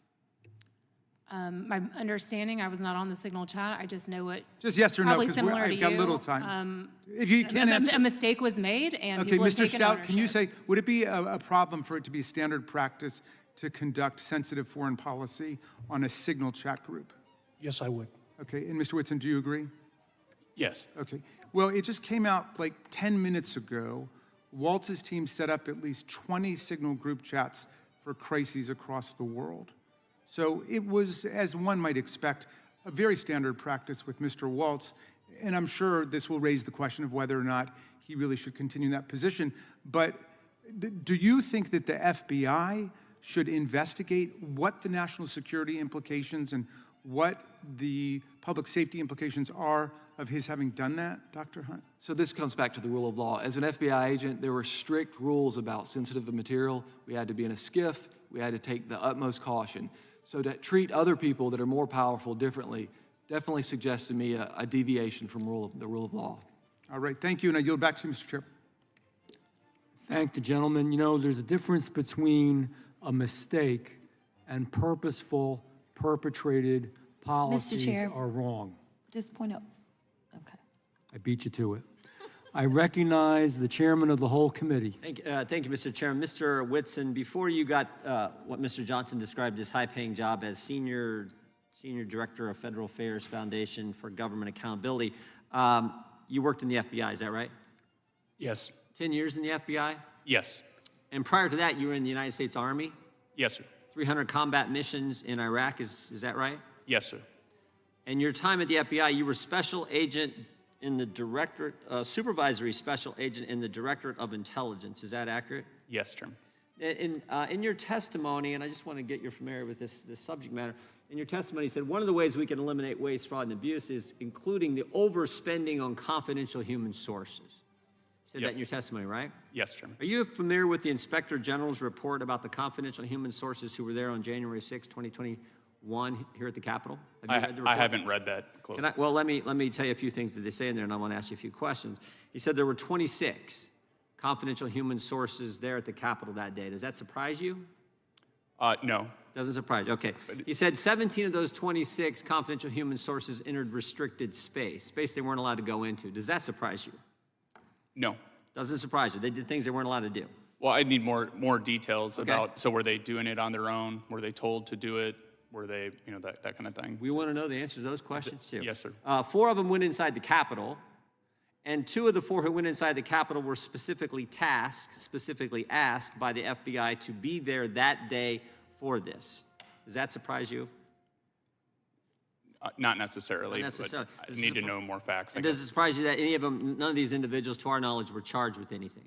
H: My understanding, I was not on the Signal chat, I just know it.
E: Just yes or no,
H: Probably
E: because
H: similar to
E: I've got
H: you.
E: little time. If you can't answer.
H: A mistake was made, and
E: Okay,
H: people have
E: Mr.
H: taken
E: Stout,
H: ownership.
E: can you say, would it be a problem for it to be standard practice to conduct sensitive foreign policy on a Signal chat group?
G: Yes, I would.
E: Okay, and Mr. Whitson, do you agree?
F: Yes.
E: Okay. Well, it just came out like 10 minutes ago. Waltz's team set up at least 20 Signal group chats for crises across the world. So it was, as one might expect, a very standard practice with Mr. Waltz, and I'm sure this will raise the question of whether or not he really should continue in that position. But do you think that the FBI should investigate what the national security implications and what the public safety implications are of his having done that, Dr. Hunt?
I: So this comes back to the rule of law. As an FBI agent, there were strict rules about sensitive material. We had to be in a SCIF. We had to take the utmost caution. So to treat other people that are more powerful differently definitely suggests to me a deviation from the rule of law.
E: All right, thank you, and I yield back to you, Mr. Chair.
B: Thank the gentleman. You know, there's a difference between a mistake and purposeful, perpetrated policies
C: Chair.
B: are wrong.
C: Just point out, okay.
B: I beat you to it. I recognize the chairman of the whole committee.
D: Thank you, Mr. Chairman. Mr. Whitson, before you got what Mr. Johnson described as high-paying job as Senior Director of Federal Affairs Foundation for Government Accountability, you worked in the FBI, is that right?
F: Yes.
D: 10 years in the FBI?
F: Yes.
D: And prior to that, you were in the United States Army?
F: Yes, sir.
D: 300 combat missions in Iraq, is that right?
F: Yes, sir.
D: And your time at the FBI, you were special agent in the Directorate, Supervisory Special Agent in the Directorate of Intelligence. Is that accurate?
F: Yes, Chairman.
D: In your testimony, and I just want to get you familiar with this subject matter, in your testimony you said one of the ways we can eliminate waste, fraud, and abuse is including the overspending on confidential human sources. You said
F: Yes.
D: that in your testimony, right?
F: Yes, Chairman.
D: Are you familiar with the Inspector General's report about the confidential human sources who were there on January 6, 2021 here at the Capitol? Have you read the report?
F: I haven't read that closely.
D: Well, let me tell you a few things that they say in there, and I want to ask you a few questions. He said there were 26 confidential human sources there at the Capitol that day. Does that surprise you?
F: No.
D: Doesn't surprise you. Okay. He said 17 of those 26 confidential human sources entered restricted space they weren't allowed to go into. Does that surprise you?
F: No.
D: Doesn't surprise you. They did things they weren't allowed to do.
F: Well, I need more details about, so were they doing it on their own? Were they told to do it? Were they, that kind of thing?
D: We want to know the answers to those questions too.
F: Yes, sir.
D: 4 of them went inside the Capitol, and 2 of the 4 who went inside the Capitol were specifically asked by the FBI to be there that day for this. Does that surprise you?
F: Not necessarily.
D: Not necessarily.
F: But I need to know more facts.
D: And does it surprise you that any of them, none of these individuals, to our knowledge, were charged with anything?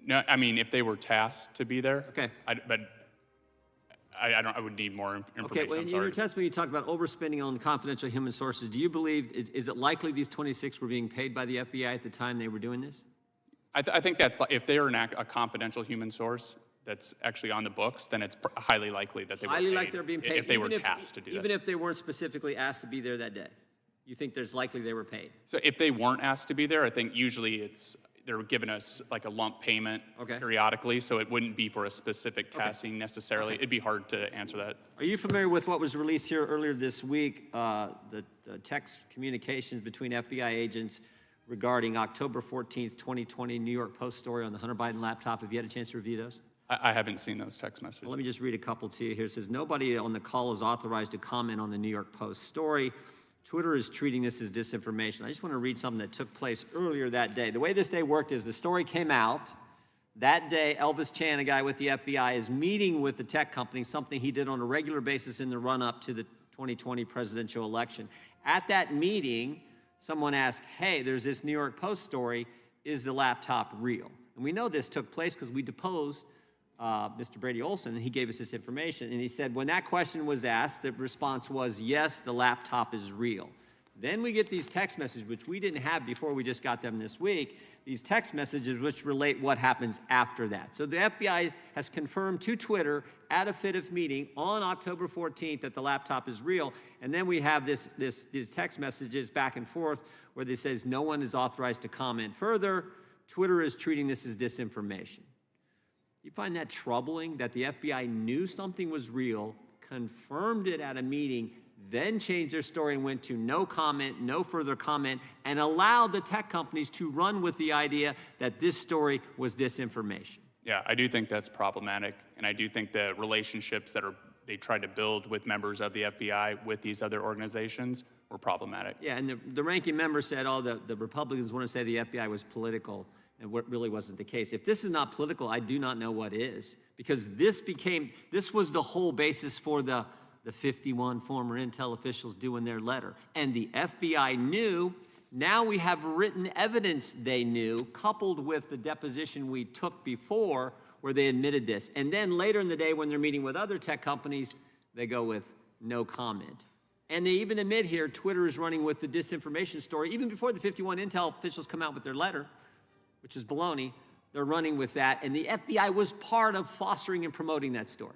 F: No, I mean, if they were tasked to be there.
D: Okay.
F: I would need more information.
D: Okay, well, in your testimony, you talked about overspending on confidential human sources. Do you believe, is it likely these 26 were being paid by the FBI at the time they were doing this?
F: I think that's, if they are a confidential human source that's actually on the books, then it's highly likely that they were paid.
D: Highly likely they're being paid.
F: If they were tasked to do that.
D: Even if they weren't specifically asked to be there that day? You think there's likely they were paid?
F: So if they weren't asked to be there, I think usually they're giving us like a lump payment periodically, so it wouldn't be for a specific tasking necessarily. It'd be hard to answer that.
D: Are you familiar with what was released here earlier this week, the text communications between FBI agents regarding October 14th, 2020 New York Post story on the Hunter Biden laptop? Have you had a chance to review those?
F: I haven't seen those text messages.
D: Well, let me just read a couple to you here. It says, nobody on the call is authorized to comment on the New York Post story. Twitter is treating this as disinformation. I just want to read something that took place earlier that day. The way this day worked is the story came out. That day, Elvis Chan, a guy with the FBI, is meeting with the tech company, something he did on a regular basis in the run-up to the 2020 presidential election. At that meeting, someone asked, hey, there's this New York Post story. Is the laptop real? And we know this took place because we deposed Mr. Brady Olson, and he gave us this information. And he said, when that question was asked, the response was, yes, the laptop is real. Then we get these text messages, which we didn't have before, we just got them this week, these text messages which relate what happens after that. So the FBI has confirmed to Twitter at a FITF meeting on October 14th that the laptop is real. And then we have these text messages back and forth where they says no one is authorized to comment further. Twitter is treating this as disinformation. You find that troubling that the FBI knew something was real, confirmed it at a meeting, then changed their story and went to no comment, no further comment, and allowed the tech companies to run with the idea that this story was disinformation?
F: Yeah, I do think that's problematic, and I do think the relationships that they tried to build with members of the FBI with these other organizations were problematic.
D: Yeah, and the ranking member said, oh, the Republicans want to say the FBI was political. And what really wasn't the case. If this is not political, I do not know what is. Because this was the whole basis for the 51 former intel officials doing their letter. And the FBI knew, now we have written evidence they knew, coupled with the deposition we took before where they admitted this. And then later in the day when they're meeting with other tech companies, they go with no comment. And they even admit here, Twitter is running with the disinformation story, even before the 51 intel officials come out with their letter, which is baloney. They're running with that, and the FBI was part of fostering and promoting that story.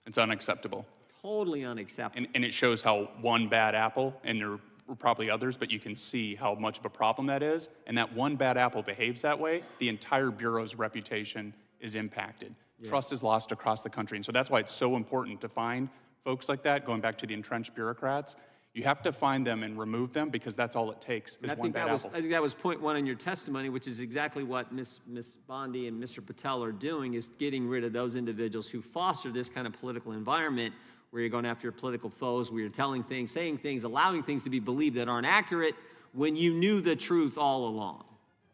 F: It's unacceptable.
D: Totally unacceptable.
F: And it shows how one bad apple, and there were probably others, but you can see how much of a problem that is, and that one bad apple behaves that way, the entire Bureau's reputation is impacted. Yeah. Trust is lost across the country, and so that's why it's so important to find folks like that, going back to the entrenched bureaucrats. You have to find them and remove them because that's all it takes
D: And
F: is
D: I
F: one
D: think
F: bad apple.
D: I think that was point one in your testimony, which is exactly what Ms. Bondi and Mr. Patel are doing, is getting rid of those individuals who foster this kind of political environment where you're going after your political foes, where you're telling things, saying things, allowing things to be believed that aren't accurate when you knew the truth all along.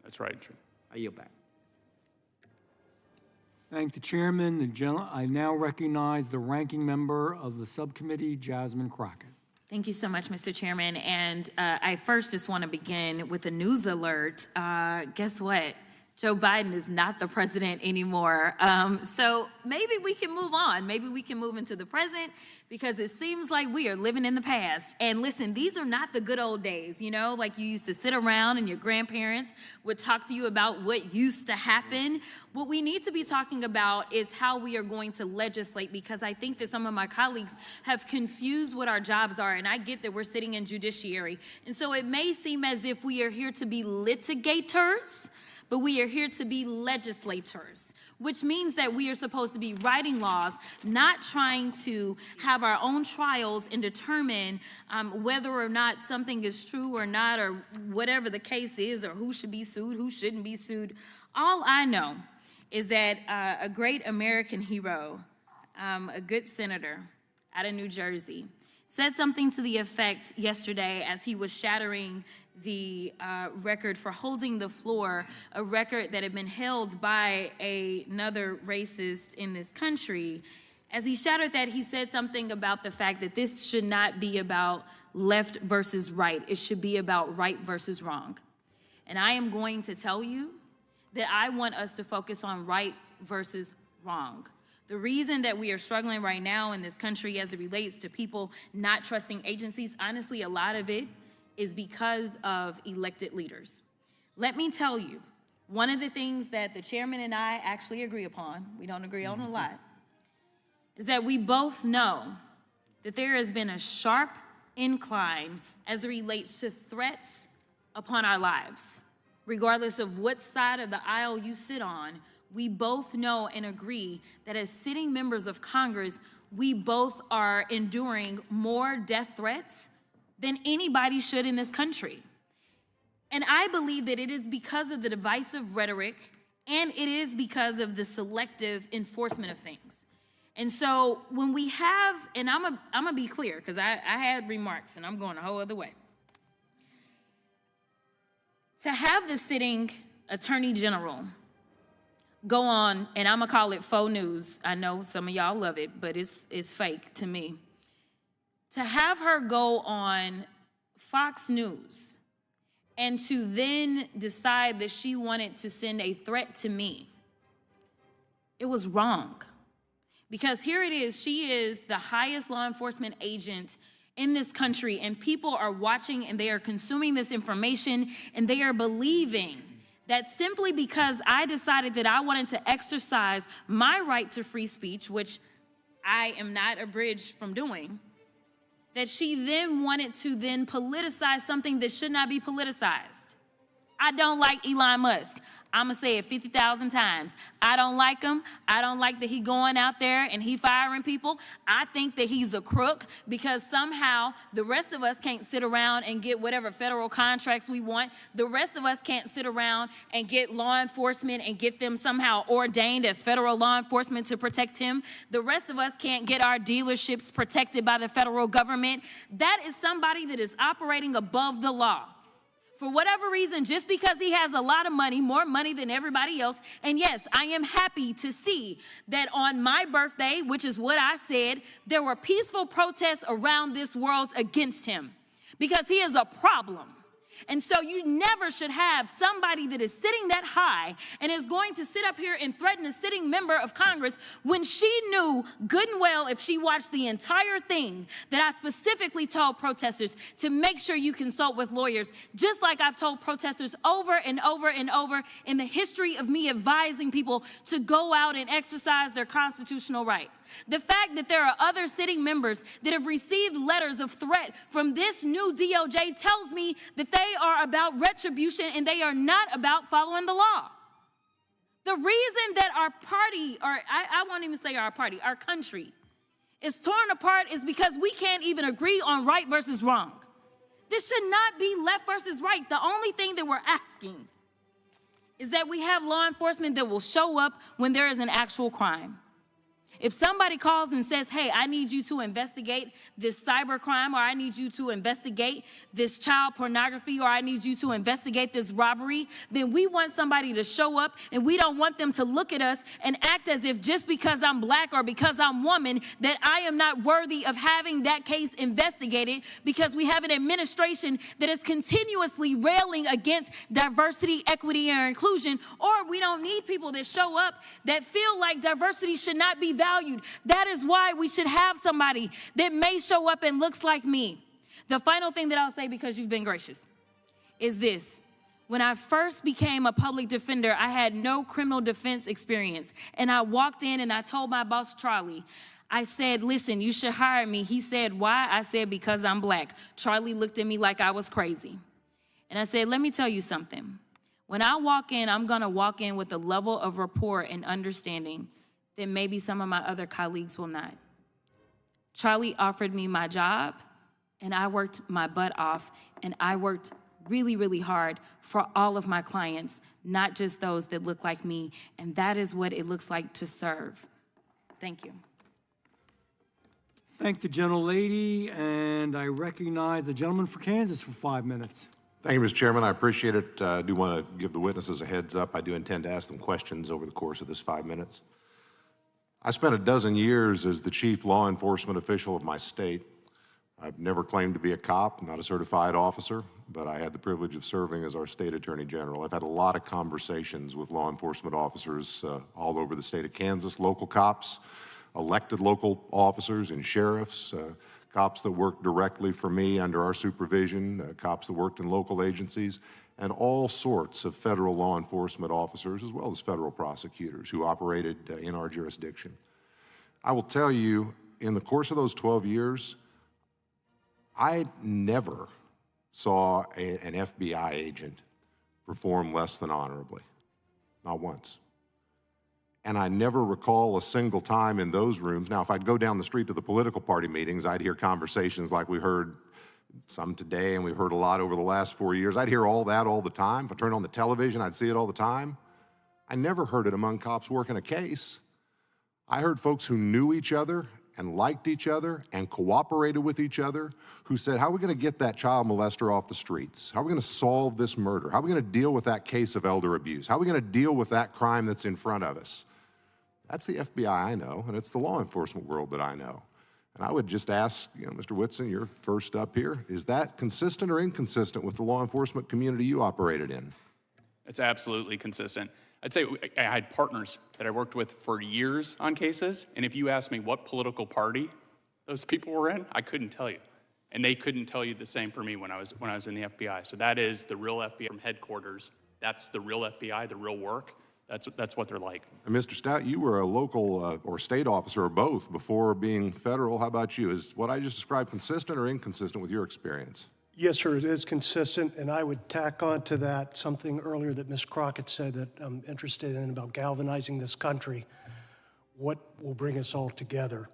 F: That's right, true.
D: I yield back.
B: Thank the chairman. I now recognize the ranking member of the subcommittee, Jasmine Crockett.
C: Thank you so much, Mr. Chairman. And I first just want to begin with a news alert. Guess what? Joe Biden is not the president anymore. So maybe we can move on. Maybe we can move into the present, because it seems like we are living in the past. And listen, these are not the good old days, you know, like you used to sit around and your grandparents would talk to you about what used to happen. What we need to be talking about is how we are going to legislate, because I think that some of my colleagues have confused what our jobs are, and I get that we're sitting in judiciary. And so it may seem as if we are here to be litigators, but we are here to be legislators, which means that we are supposed to be writing laws, not trying to have our own trials and determine whether or not something is true or not, or whatever the case is, or who should be sued, who shouldn't be sued. All I know is that a great American hero, a good senator out of New Jersey, said something to the effect yesterday as he was shattering the record for holding the floor, a record that had been held by another racist in this country. As he shattered that, he said something about the fact that this should not be about left versus right. It should be about right versus wrong. And I am going to tell you that I want us to focus on right versus wrong. The reason that we are struggling right now in this country as it relates to people not trusting agencies, honestly, a lot of it is because of elected leaders. Let me tell you, one of the things that the chairman and I actually agree upon, we don't agree on a lot, is that we both know that there has been a sharp incline as it relates to threats upon our lives. Regardless of what side of the aisle you sit on, we both know and agree that as sitting members of Congress, we both are enduring more death threats than anybody should in this country. And I believe that it is because of the divisive rhetoric, and it is because of the selective enforcement of things. And so when we have, and I'm gonna be clear, because I had remarks and I'm going a whole other way. To have the sitting Attorney General go on, and I'm gonna call it faux news. I know some of y'all love it, but it's fake to me. To have her go on Fox News and to then decide that she wanted to send a threat to me, it was wrong. Because here it is, she is the highest law enforcement agent in this country, and people are watching and they are consuming this information, and they are believing that simply because I decided that I wanted to exercise my right to free speech, which I am not abridged from doing, that she then wanted to then politicize something that should not be politicized. I don't like Elon Musk. I'm gonna say it 50,000 times. I don't like him. I don't like that he going out there and he firing people. I think that he's a crook, because somehow the rest of us can't sit around and get whatever federal contracts we want. The rest of us can't sit around and get law enforcement and get them somehow ordained as federal law enforcement to protect him. The rest of us can't get our dealerships protected by the federal government. That is somebody that is operating above the law. For whatever reason, just because he has a lot of money, more money than everybody else. And yes, I am happy to see that on my birthday, which is what I said, there were peaceful protests around this world against him, because he is a problem. And so you never should have somebody that is sitting that high and is going to sit up here and threaten a sitting member of Congress when she knew good and well, if she watched the entire thing, that I specifically told protesters to make sure you consult with lawyers, just like I've told protesters over and over and over in the history of me advising people to go out and exercise their constitutional right. The fact that there are other sitting members that have received letters of threat from this new DOJ tells me that they are about retribution and they are not about following the law. The reason that our party, or I won't even say our party, our country, is torn apart is because we can't even agree on right versus wrong. This should not be left versus right. The only thing that we're asking is that we have law enforcement that will show up when there is an actual crime. If somebody calls and says, hey, I need you to investigate this cyber crime, or I need you to investigate this child pornography, or I need you to investigate this robbery, then we want somebody to show up, and we don't want them to look at us and act as if just because I'm black or because I'm woman, that I am not worthy of having that case investigated, because we have an administration that is continuously railing against diversity, equity, and inclusion, or we don't need people that show up that feel like diversity should not be valued. That is why we should have somebody that may show up and looks like me. The final thing that I'll say, because you've been gracious, is this. When I first became a public defender, I had no criminal defense experience. And I walked in and I told my boss, Charlie, I said, listen, you should hire me. He said, why? I said, because I'm black. Charlie looked at me like I was crazy. And I said, let me tell you something. When I walk in, I'm going to walk in with a level of rapport and understanding that maybe some of my other colleagues will not. Charlie offered me my job, and I worked my butt off, and I worked really, really hard for all of my clients, not just those that look like me, and that is what it looks like to serve. Thank you.
B: Thank the gentlelady, and I recognize the gentleman for Kansas for 5 minutes.
M: Thank you, Mr. Chairman. I appreciate it. I do want to give the witnesses a heads up. I do intend to ask them questions over the course of this 5 minutes. I spent a dozen years as the chief law enforcement official of my state. I've never claimed to be a cop, not a certified officer, but I had the privilege of serving as our state attorney general. I've had a lot of conversations with law enforcement officers all over the state of Kansas, local cops, elected local officers and sheriffs, cops that worked directly for me under our supervision, cops that worked in local agencies, and all sorts of federal law enforcement officers, as well as federal prosecutors who operated in our jurisdiction. I will tell you, in the course of those 12 years, I never saw an FBI agent perform less than honorably, not once. And I never recall a single time in those rooms. Now, if I'd go down the street to the political party meetings, I'd hear conversations like we heard some today, and we've heard a lot over the last 4 years. I'd hear all that all the time. If I turned on the television, I'd see it all the time. I never heard it among cops working a case. I heard folks who knew each other and liked each other and cooperated with each other, who said, how are we going to get that child molester off the streets? How are we going to solve this murder? How are we going to deal with that case of elder abuse? How are we going to deal with that crime that's in front of us? That's the FBI I know, and it's the law enforcement world that I know. And I would just ask, Mr. Whitson, you're first up here, is that consistent or inconsistent with the law enforcement community you operated in?
F: It's absolutely consistent. I'd say I had partners that I worked with for years on cases, and if you asked me what political party those people were in, I couldn't tell you. And they couldn't tell you the same for me when I was in the FBI. So that is the real FBI from headquarters. That's the real FBI, the real work. That's what they're like. And
M: Mr. Stout, you were a local or state officer or both before being federal. How about you? Is what I just described consistent or inconsistent with your experience?
G: Yes, sir, it is consistent, and I would tack on to that something earlier that Ms. Crockett said that I'm interested in about galvanizing this country. What will bring us all together?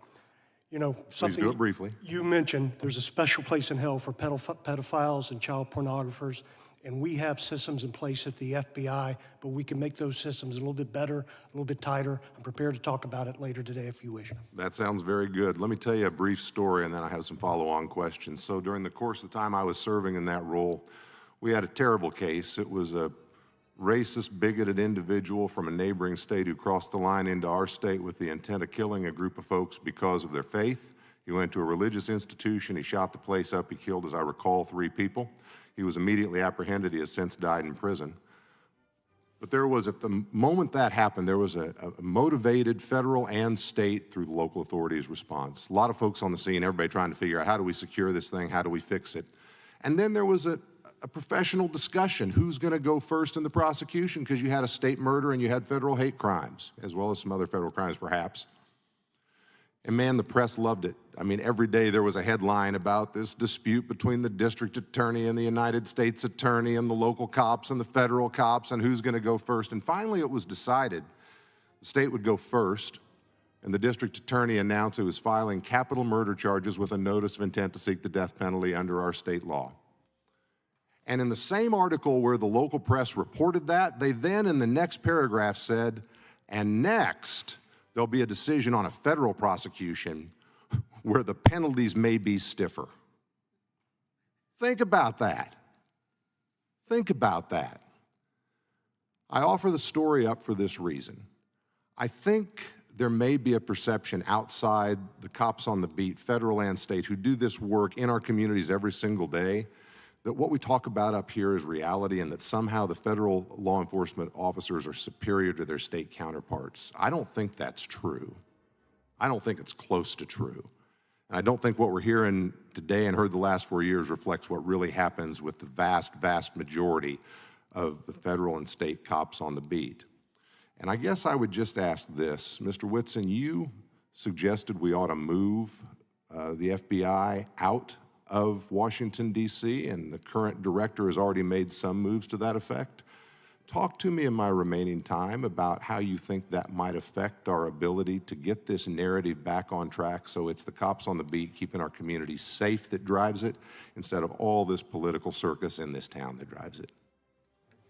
G: Something.
M: Please do it briefly.
G: You mentioned there's a special place in hell for pedophiles and child pornographers. And we have systems in place at the FBI, but we can make those systems a little bit better, a little bit tighter. I'm prepared to talk about it later today if you wish.
M: That sounds very good. Let me tell you a brief story, and then I have some follow-on questions. So during the course of the time I was serving in that role, we had a terrible case. It was a racist, bigoted individual from a neighboring state who crossed the line into our state with the intent of killing a group of folks because of their faith. He went to a religious institution. He shot the place up. He killed, as I recall, 3 people. He was immediately apprehended. He has since died in prison. But there was, at the moment that happened, there was a motivated federal and state through the local authorities response. A lot of folks on the scene, everybody trying to figure out how do we secure this thing, how do we fix it. And then there was a professional discussion, who's gonna go first in the prosecution, because you had a state murder and you had federal hate crimes, as well as some other federal crimes perhaps. And man, the press loved it. I mean, every day there was a headline about this dispute between the district attorney and the United States attorney and the local cops and the federal cops and who's gonna go first. And finally it was decided the state would go first, and the district attorney announced it was filing capital murder charges with a notice of intent to seek the death penalty under our state law. And in the same article where the local press reported that, they then in the next paragraph said, and next, there'll be a decision on a federal prosecution where the penalties may be stiffer. Think about that. Think about that. I offer the story up for this reason. I think there may be a perception outside the cops on the beat, federal and state, who do this work in our communities every single day, that what we talk about up here is reality and that somehow the federal law enforcement officers are superior to their state counterparts. I don't think that's true. I don't think it's close to true. And I don't think what we're hearing today and heard the last 4 years reflects what really happens with the vast, vast majority of the federal and state cops on the beat. And I guess I would just ask this, Mr. Whitson, you suggested we ought to move the FBI out of Washington, D.C., and the current director has already made some moves to that effect. Talk to me in my remaining time about how you think that might affect our ability to get this narrative back on track so it's the cops on the beat keeping our communities safe that drives it instead of all this political circus in this town that drives it.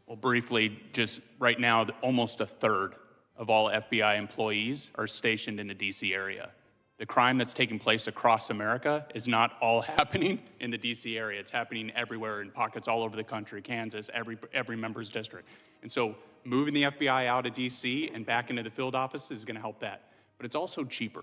F: Well, briefly, just right now, almost a third of all FBI employees are stationed in the DC area. The crime that's taking place across America is not all happening in the DC area. It's happening everywhere in pockets all over the country, Kansas, every member's district. And so moving the FBI out of DC and back into the field office is gonna help that. But it's also cheaper.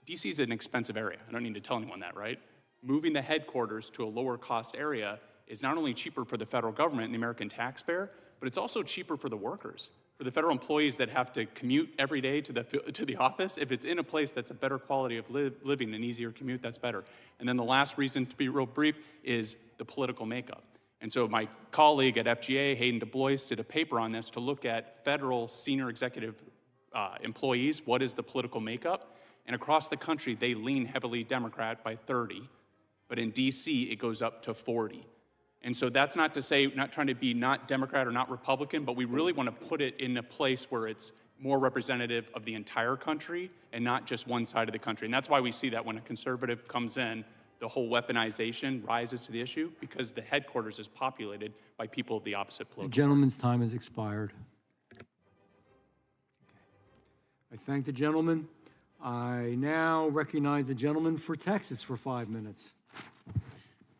F: DC is an expensive area. I don't need to tell anyone that, right? Moving the headquarters to a lower cost area is not only cheaper for the federal government and the American taxpayer, but it's also cheaper for the workers. For the federal employees that have to commute every day to the office, if it's in a place that's a better quality of living, an easier commute, that's better. And then the last reason, to be real brief, is the political makeup. And so my colleague at FGA, Hayden Du Bois, did a paper on this to look at federal senior executive employees, what is the political makeup? And across the country, they lean heavily Democrat by 30, but in DC, it goes up to 40. And so that's not to say, not trying to be not Democrat or not Republican, but we really want to put it in a place where it's more representative of the entire country and not just one side of the country. And that's why we see that when a conservative comes in, the whole weaponization rises to the issue because the headquarters is populated by people of the opposite
B: The
F: political.
B: gentleman's time has expired. I thank the gentleman. I now recognize the gentleman for Texas for 5 minutes.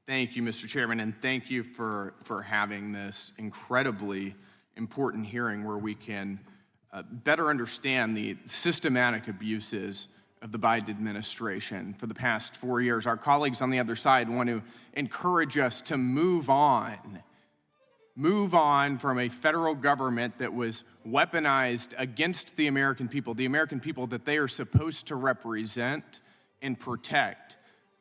N: Thank you, Mr. Chairman, and thank you for having this incredibly important hearing where we can better understand the systematic abuses of the Biden administration for the past 4 years. Our colleagues on the other side want to encourage us to move on from a federal government that was weaponized against the American people that they are supposed to represent and protect.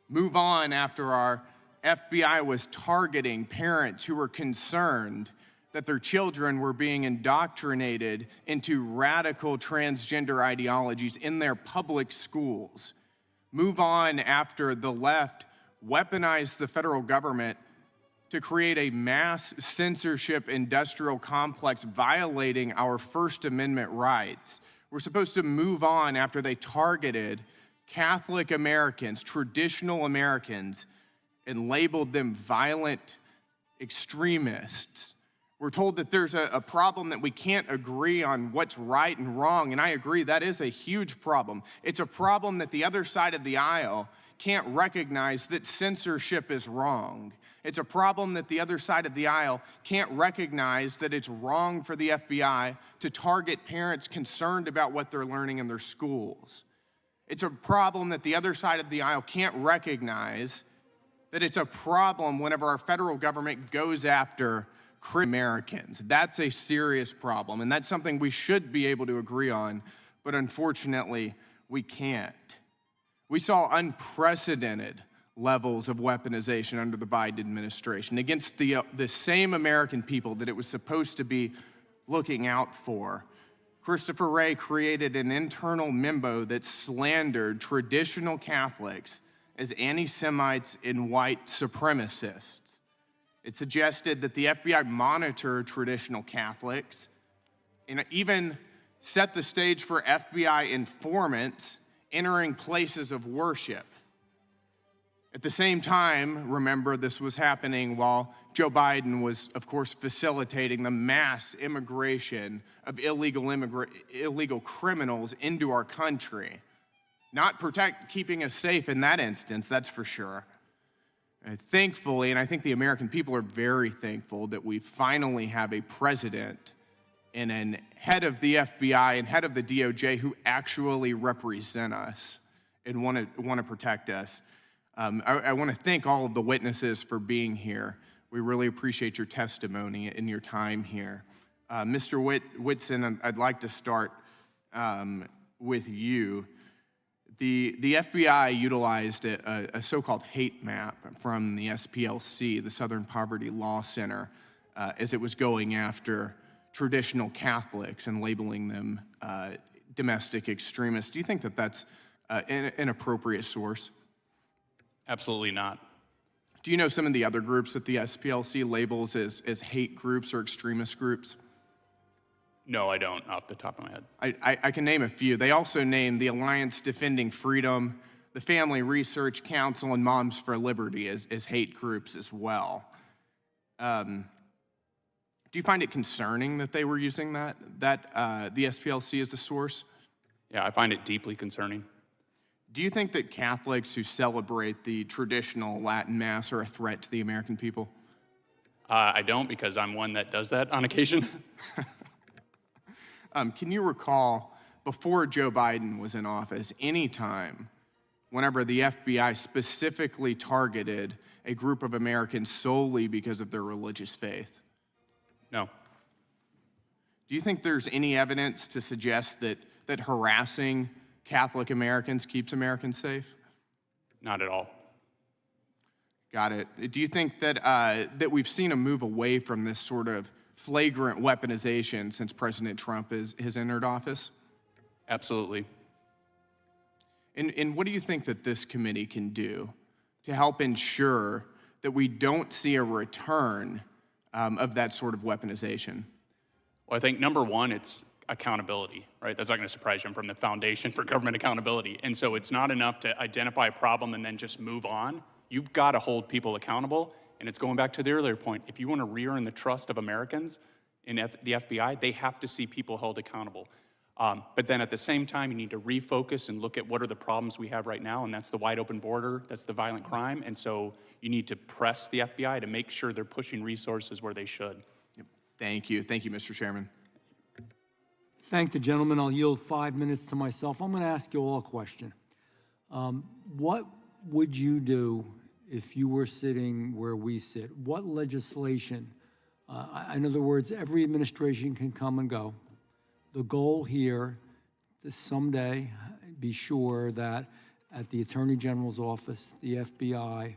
N: Move on after our FBI was targeting parents who were concerned that their children were being indoctrinated into radical transgender ideologies in their public schools. Move on after the left weaponized the federal government to create a mass censorship industrial complex violating our First Amendment rights. We're supposed to move on after they targeted Catholic Americans, traditional Americans, and labeled them violent extremists. We're told that there's a problem that we can't agree on what's right and wrong, and I agree, that is a huge problem. It's a problem that the other side of the aisle can't recognize that censorship is wrong. It's a problem that the other side of the aisle can't recognize that it's wrong for the FBI to target parents concerned about what they're learning in their schools. It's a problem that the other side of the aisle can't recognize that it's a problem whenever our federal government goes after Americans. That's a serious problem, and that's something we should be able to agree on, but unfortunately, we can't. We saw unprecedented levels of weaponization under the Biden administration against the same American people that it was supposed to be looking out for. Christopher Wray created an internal memo that slandered traditional Catholics as anti-Semites and white supremacists. It suggested that the FBI monitor traditional Catholics and even set the stage for FBI informants entering places of worship. At the same time, remember, this was happening while Joe Biden was, of course, facilitating the mass immigration of illegal criminals into our country. Not keeping us safe in that instance, that's for sure. Thankfully, and I think the American people are very thankful that we finally have a president and a head of the FBI and head of the DOJ who actually represent us and want to protect us. I want to thank all of the witnesses for being here. We really appreciate your testimony and your time here. Mr. Whitson, I'd like to start with you. The FBI utilized a so-called hate map from the SPLC, the Southern Poverty Law Center, as it was going after traditional Catholics and labeling them domestic extremists. Do you think that that's an appropriate source?
F: Absolutely not.
N: Do you know some of the other groups that the SPLC labels as hate groups or extremist groups?
F: No, I don't, off the top of my head.
N: I can name a few. They also name the Alliance Defending Freedom, the Family Research Council, and Moms for Liberty as hate groups as well. Do you find it concerning that they were using the SPLC as a source?
F: Yeah, I find it deeply concerning.
N: Do you think that Catholics who celebrate the traditional Latin Mass are a threat to the American people?
F: I don't, because I'm one that does that on occasion.
N: Can you recall, before Joe Biden was in office, any time whenever the FBI specifically targeted a group of Americans solely because of their religious faith?
F: No.
N: Do you think there's any evidence to suggest that harassing Catholic Americans keeps Americans safe?
F: Not at all.
N: Got it. Do you think that that we've seen a move away from this sort of flagrant weaponization since President Trump has entered office?
F: Absolutely.
N: And what do you think that this committee can do to help ensure that we don't see a return of that sort of weaponization?
F: Well, I think number one, it's accountability, right? That's not going to surprise you. I'm from the Foundation for Government Accountability. And so it's not enough to identify a problem and then just move on. You've got to hold people accountable. And it's going back to the earlier point. If you want to re-earn the trust of Americans in the FBI, they have to see people held accountable. But then at the same time, you need to refocus and look at what are the problems we have right now, and that's the wide open border, that's the violent crime, and so you need to press the FBI to make sure they're pushing resources where they should.
N: Thank you. Thank you, Mr. Chairman.
B: Thank the gentleman. I'll yield 5 minutes to myself. I'm going to ask you all a question. What would you do if you were sitting where we sit? What legislation, in other words, every administration can come and go. The goal here to someday be sure that at the Attorney General's office, the FBI,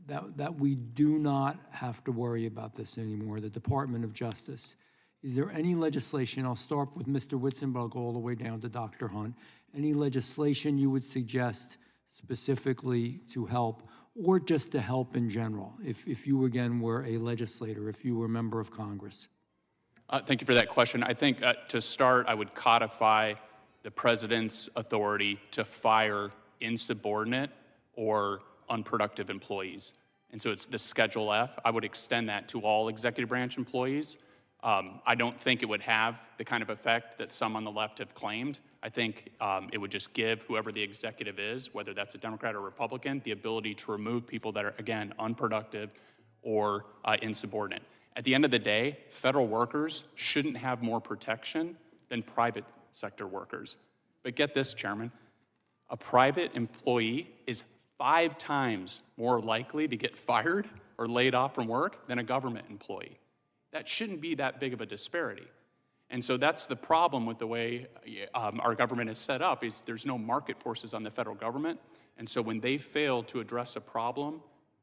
B: that we do not have to worry about this anymore, the Department of Justice. Is there any legislation, I'll start with Mr. Whitson, but I'll go all the way down to Dr. Hunt, any legislation you would suggest specifically to help, or just to help in general, if you, again, were a legislator, if you were a member of Congress?
F: Thank you for that question. I think to start, I would codify the president's authority to fire insubordinate or unproductive employees. And so it's the Schedule F. I would extend that to all executive branch employees. I don't think it would have the kind of effect that some on the left have claimed. I think it would just give whoever the executive is, whether that's a Democrat or Republican, the ability to remove people that are, again, unproductive or insubordinate. At the end of the day, federal workers shouldn't have more protection than private sector workers. But get this, Chairman, a private employee is 5 times more likely to get fired or laid off from work than a government employee. That shouldn't be that big of a disparity. And so that's the problem with the way our government is set up, is there's no market forces on the federal government. And so when they fail to address a problem,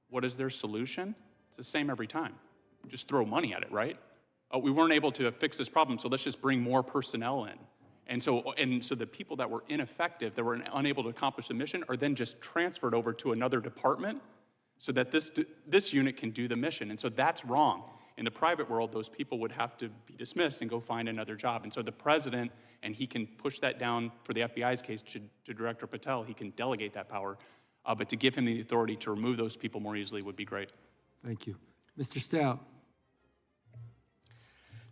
F: what is their solution? It's the same every time. Just throw money at it, right? We weren't able to fix this problem, so let's just bring more personnel in. And so the people that were ineffective, that were unable to accomplish the mission, are then just transferred over to another department so that this unit can do the mission. And so that's wrong. In the private world, those people would have to be dismissed and go find another job. And so the president, and he can push that down for the FBI's case to Director Patel, he can delegate that power. But to give him the authority to remove those people more easily would be great.
B: Thank you. Mr. Stout.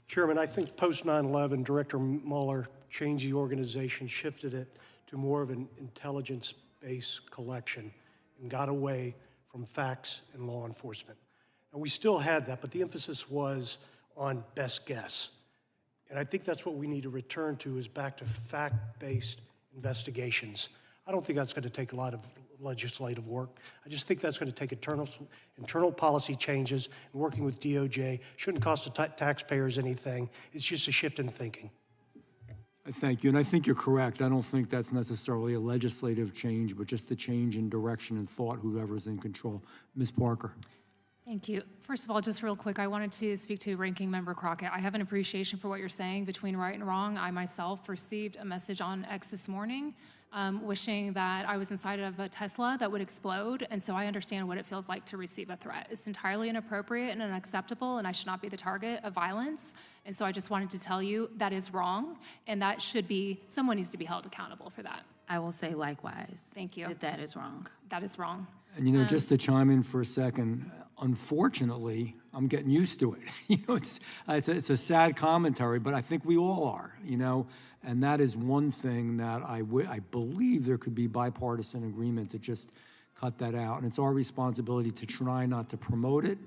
G: Chairman, I think post 9/11, Director Mueller changed the organization, shifted it to more of an intelligence-based collection, and got away from facts and law enforcement. And we still had that, but the emphasis was on best guess. And I think that's what we need to return to, is back to fact-based investigations. I don't think that's going to take a lot of legislative work. I just think that's going to take internal policy changes, and working with DOJ. Shouldn't cost the taxpayers anything. It's just a shift in thinking.
B: I thank you, and I think you're correct. I don't think that's necessarily a legislative change, but just a change in direction and thought, whoever's in control. Ms. Parker.
H: Thank you. First of all, just real quick, I wanted to speak to Ranking Member Crockett. I have an appreciation for what you're saying between right and wrong. I myself received a message on X this morning wishing that I was inside of a Tesla that would explode, and so I understand what it feels like to receive a threat. It's entirely inappropriate and unacceptable, and I should not be the target of violence. And so I just wanted to tell you that is wrong, and that should be, someone needs to be held accountable for that.
C: I will say likewise.
H: Thank you.
C: That is wrong.
H: That is wrong.
B: And, you know, just to chime in for a second, unfortunately, I'm getting used to it. You know, it's a sad commentary, but I think we all are, you know, and that is one thing that I believe there could be bipartisan agreement to just cut that out. And it's our responsibility to try not to promote it,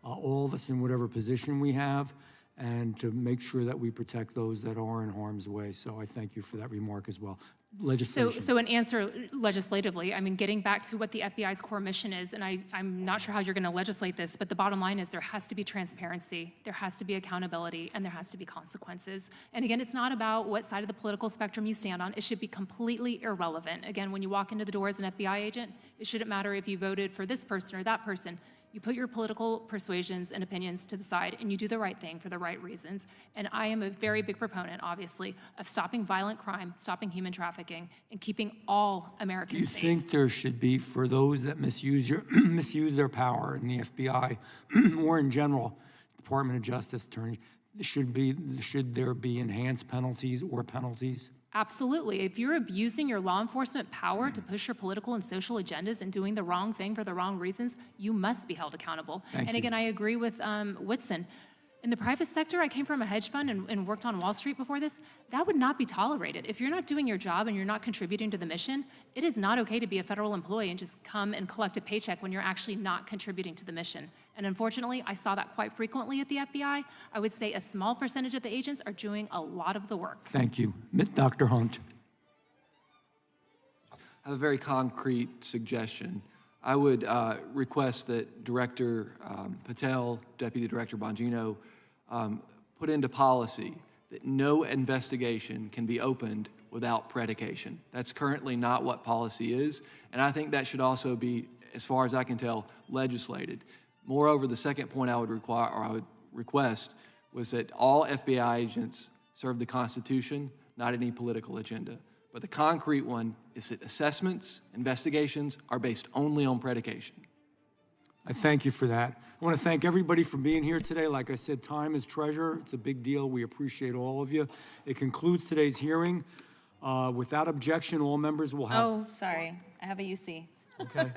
B: all of us in whatever position we have, and to make sure that we protect those that are in harm's way. So I thank you for that remark as well. Legislation.
H: So an answer legislatively, I mean, getting back to what the FBI's core mission is, and I'm not sure how you're going to legislate this, but the bottom line is there has to be transparency, there has to be accountability, and there has to be consequences. And again, it's not about what side of the political spectrum you stand on. It should be completely irrelevant. Again, when you walk into the door as an FBI agent, it shouldn't matter if you voted for this person or that person. You put your political persuasions and opinions to the side, and you do the right thing for the right reasons. And I am a very big proponent, obviously, of stopping violent crime, stopping human trafficking, and keeping all Americans safe.
B: Do you think there should be, for those that misuse their power in the FBI, or in general, Department of Justice, attorney, should there be enhanced penalties or penalties?
H: Absolutely. If you're abusing your law enforcement power to push your political and social agendas and doing the wrong thing for the wrong reasons, you must be held accountable.
B: Thank
H: and
B: you.
H: again, I agree with Whitson. In the private sector, I came from a hedge fund and worked on Wall Street before this. That would not be tolerated. If you're not doing your job and you're not contributing to the mission, it is not okay to be a federal employee and just come and collect a paycheck when you're actually not contributing to the mission. And unfortunately, I saw that quite frequently at the FBI. I would say a small percentage of the agents are doing a lot of the work.
B: Thank you. Dr. Hunt.
I: I have a very concrete suggestion. I would request that Director Patel, Deputy Director Bongino, put into policy that no investigation can be opened without predication. That's currently not what policy is, and I think that should also be, as far as I can tell, legislated. Moreover, the second point I would request was that all FBI agents serve the Constitution, not any political agenda. But the concrete one is that assessments, investigations are based only on predication.
B: I thank you for that. I want to thank everybody for being here today. Like I said, time is treasure. It's a big deal. We appreciate all of you. It concludes today's hearing. Without objection, all members will have...
C: Oh, sorry. I have a UC.
B: Okay.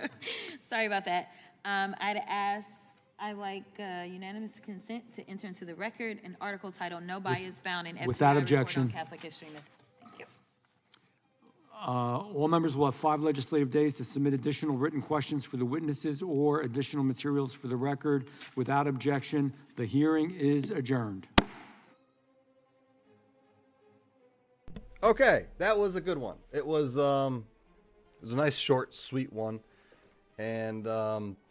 C: Sorry about that. I'd like unanimous consent to enter into the record an article titled "No Bias Found in FBI
B: without
C: Report
B: objection.
C: on Catholic Extremists." Thank you.
B: All members will have 5 legislative days to submit additional written questions for the witnesses or additional materials for the record. Without objection, the hearing is adjourned.
A: Okay, that was a good one. It was a nice, short, sweet one, and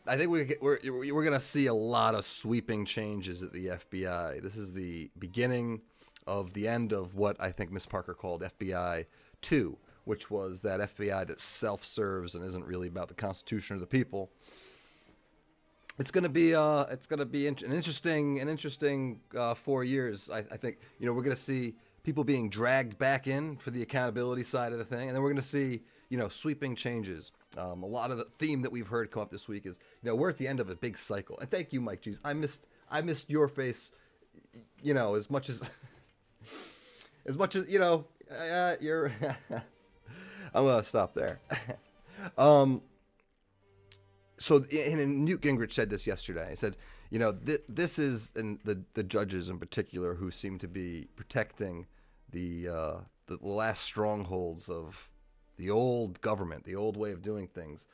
A: I think we're going to see a lot of sweeping changes at the FBI. This is the beginning of the end of what I think Ms. Parker called FBI 2, which was that FBI that self-serves and isn't really about the Constitution or the people. It's going to be an interesting 4 years. I think we're going to see people being dragged back in for the accountability side of the thing, and then we're going to see sweeping changes. A lot of the theme that we've heard come up this week is we're at the end of a big cycle. And thank you, Mike. Geez, I I missed your face, you know, as much as you know, you're. I'm gonna stop there. So, and Newt Gingrich said this yesterday. He said, you know, this is, and the judges in particular who seem to be protecting the last strongholds of the old government, the old way of doing things,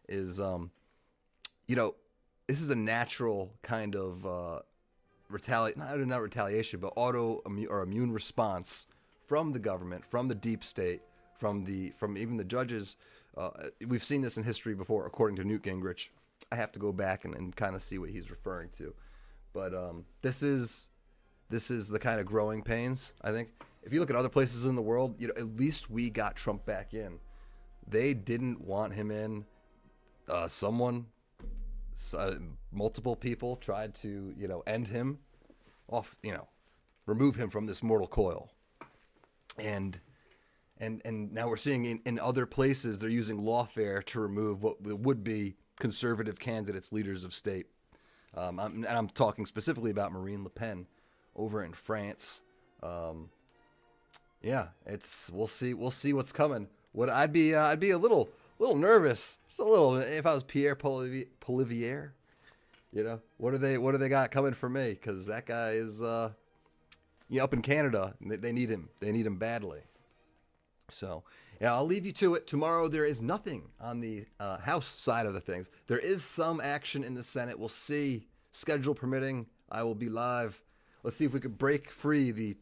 A: is, you know, this is a natural kind of not retaliation, but immune response from the government, from the deep state, from even the judges. We've seen this in history before, according to Newt Gingrich. I have to go back and kind of see what he's referring to, but this is the kind of growing pains. I think if you look at other places in the world, you know, at least we got Trump back in. They didn't want him in. Multiple people tried to, you know, end him off, you know, remove him from this mortal coil. And now we're seeing in other places they're using lawfare to remove what would be conservative candidates, leaders of state. I'm talking specifically about Marine Le Pen over in France. Yeah, we'll see what's coming. I'd be a little nervous, just a little, if I was Pierre Poilievre. You know, what do they got coming for me? Because that guy is up in Canada. They need him. They need him badly. So, yeah, I'll leave you to it. Tomorrow there is nothing on the House side of the things. There is some action in the Senate. We'll see. Schedule permitting, I will be live. Let's see if we could break free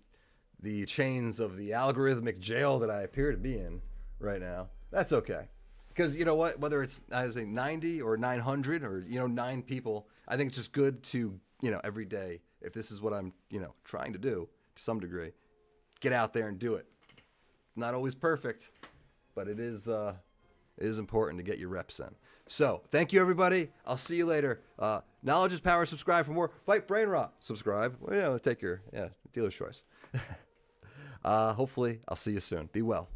A: the chains of the algorithmic jail that I appear to be in right now. That's okay. Because you know what? Whether it's, I say 90 or 900 or, you know, 9 people, I think it's just good to, you know, every day, if this is what I'm, you know, trying to do to some degree, get out there and do it. Not always perfect, but it is important to get your reps in. So thank you, everybody. I'll see you later. Knowledge is power. Subscribe for more. Fight brain rot. Subscribe. Well, you know, take your dealer's choice. Hopefully, I'll see you soon. Be well.